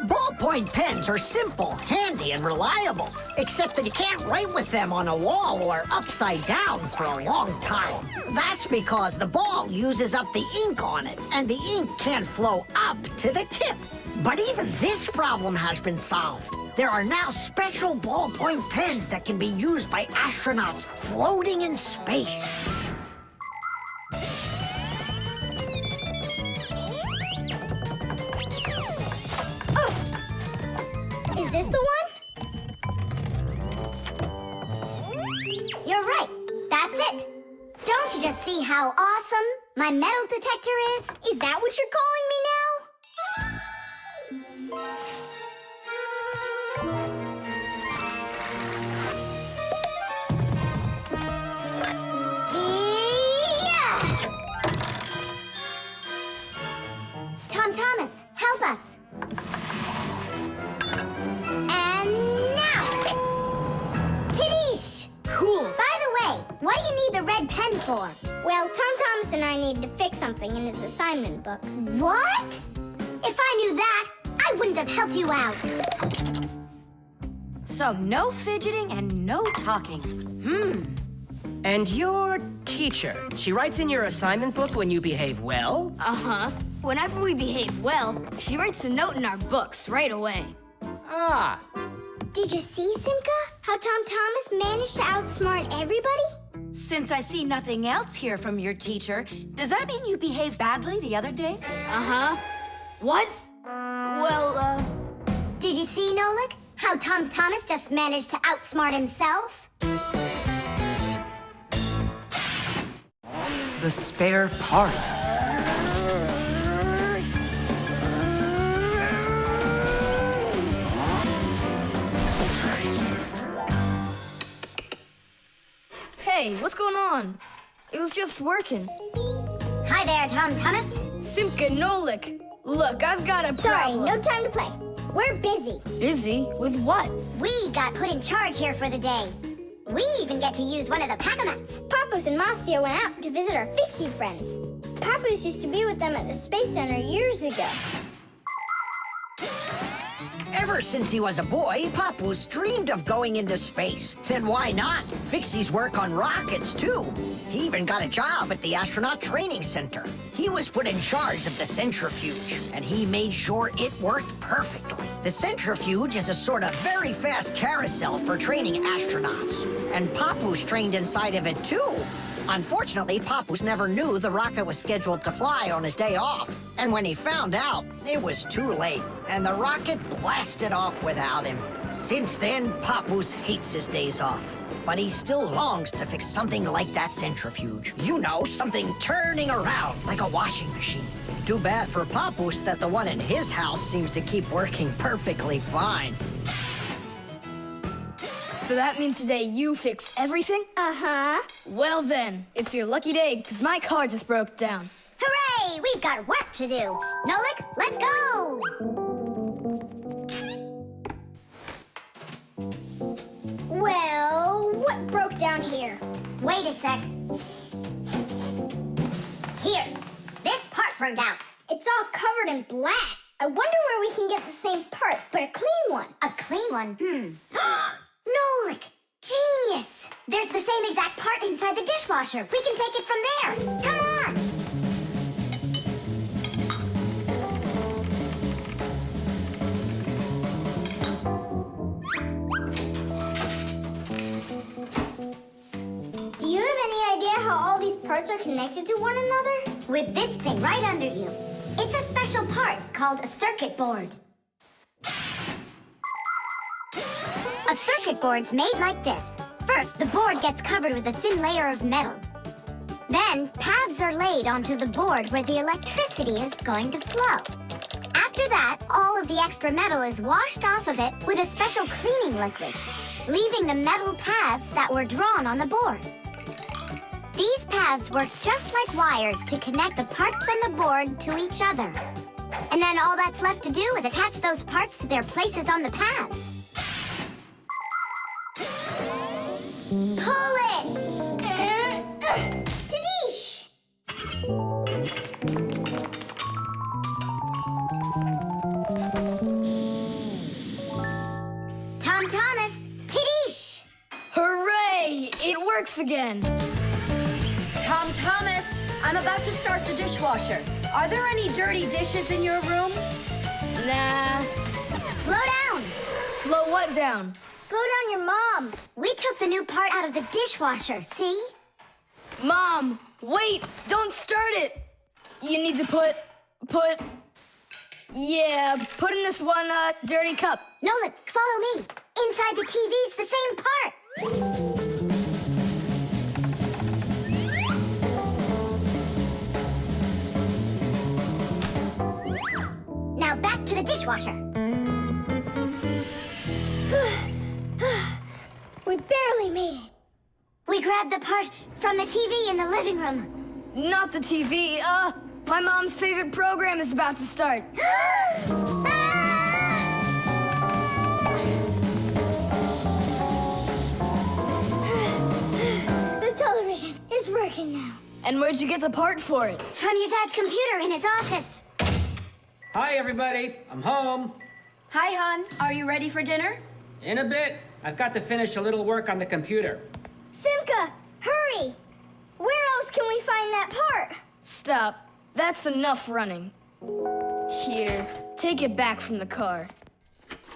Ballpoint pens are simple, handy, and reliable, except that you can't write with them on a wall or upside down for a long time. That's because the ball uses up the ink on it, and the ink can't flow up to the tip. But even this problem has been solved. There are now special ballpoint pens that can be used by astronauts floating in space. Is this the one? You're right. That's it. Don't you just see how awesome my metal detector is? Is that what you're calling me now? Yeah! Tom Thomas, help us. And now! Tidish! Cool. By the way, what do you need the red pen for? Well, Tom Thomas and I need to fix something in his assignment book. What? If I knew that, I wouldn't have helped you out. So no fidgeting and no talking. And your teacher, she writes in your assignment book when you behave well? Uh-huh. Whenever we behave well, she writes a note in our books right away. Ah, Did you see, Simka? How Tom Thomas managed to outsmart everybody? Since I see nothing else here from your teacher, does that mean you behaved badly the other days? Uh-huh. What? Well, Did you see, Nolik? How Tom Thomas just managed to outsmart himself? The spare part. hey, what's going on? It was just working. Hi there, Tom Thomas. Simka Nolik. Look, I've got a Sorry, problem. no time to play. We're busy. Busy? With what? We got put in charge here for the day. We even get to use one of the pack-a-mats. Papoose and Marcia went out to visit our Fixie friends. Papoose used to be with them at the Space Center years ago. Ever since he was a boy, Papoose dreamed of going into space. And why not? Fixies work on rockets, too. He even got a job at the Astronaut Training Center. He was put in charge of the centrifuge, and he made sure it worked perfectly. The centrifuge is a sort of very fast carousel for training astronauts. And Papoose trained inside of it, too. Unfortunately, Papoose never knew the rocket was scheduled to fly on his day off. And when he found out, it was too late, and the rocket blasted off without him. Since then, Papoose hates his days off. But he still longs to fix something like that centrifuge. You know, something turning around like a washing machine. Too bad for Papoose that the one in his house seems to keep working perfectly fine. So that means today you fix everything? Uh-huh. Well then, it's your lucky day, because my car just broke down. Hooray! We've got work to do. Nolik, let's go! Well, what broke down here? Wait a sec. Here, this part burned out. It's all covered in black. I wonder where we can get the same part, but a clean one. A clean one? Nolik! Genius! There's the same exact part inside the dishwasher. We can take it from there. Come on! parts are connected to one another? With this thing right under you. It's a special part called a circuit board. A circuit board's made like this. First, the board gets covered with a thin layer of metal. Then, paths are laid onto the board where the electricity is going to flow. After that, all of the extra metal is washed off of it with a special cleaning liquid, leaving the metal paths that were drawn on the board. These paths work just like wires to connect the parts on the board to each other. And then all that's left to do is attach those parts to their places on the paths. Pull it! Tadish! Tom Thomas, Tadish! Hooray! It works again. Tom Thomas, I'm about to start the dishwasher. Are there any dirty dishes in your room? Nah. Slow down! Slow what down? Slow down your mom. We took the new part out of the dishwasher, see? Mom, wait! Don't start it! You need to put in this one, dirty cup. Nolik, follow me. Inside the TV's the same part. Now back to the dishwasher. We barely made it. We grabbed the part from the TV in the living room. Not the TV, my mom's favorite program is about to start. The television is working now. And where'd you get the part for it? From your dad's computer in his office. Hi, everybody. I'm home. Hi, hon. Are you ready for dinner? In a bit. I've got to finish a little work on the computer. Simka, hurry! Where else can we find that part? Stop. That's enough running. Here, take it back from the car.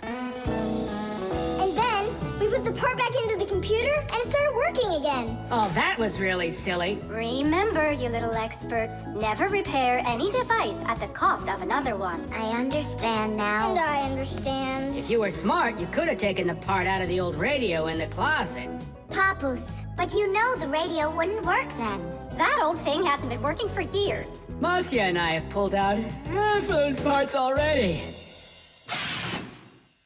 And then we put the part back into the computer and it started working again. Oh, that was really silly. Remember, you little experts, never repair any device at the cost of another one. I understand now. And I understand. If you were smart, you could have taken the part out of the old radio in the closet. Papus, but you know the radio wouldn't work then. That old thing hasn't been working for years. Marcia and I have pulled out half those parts already.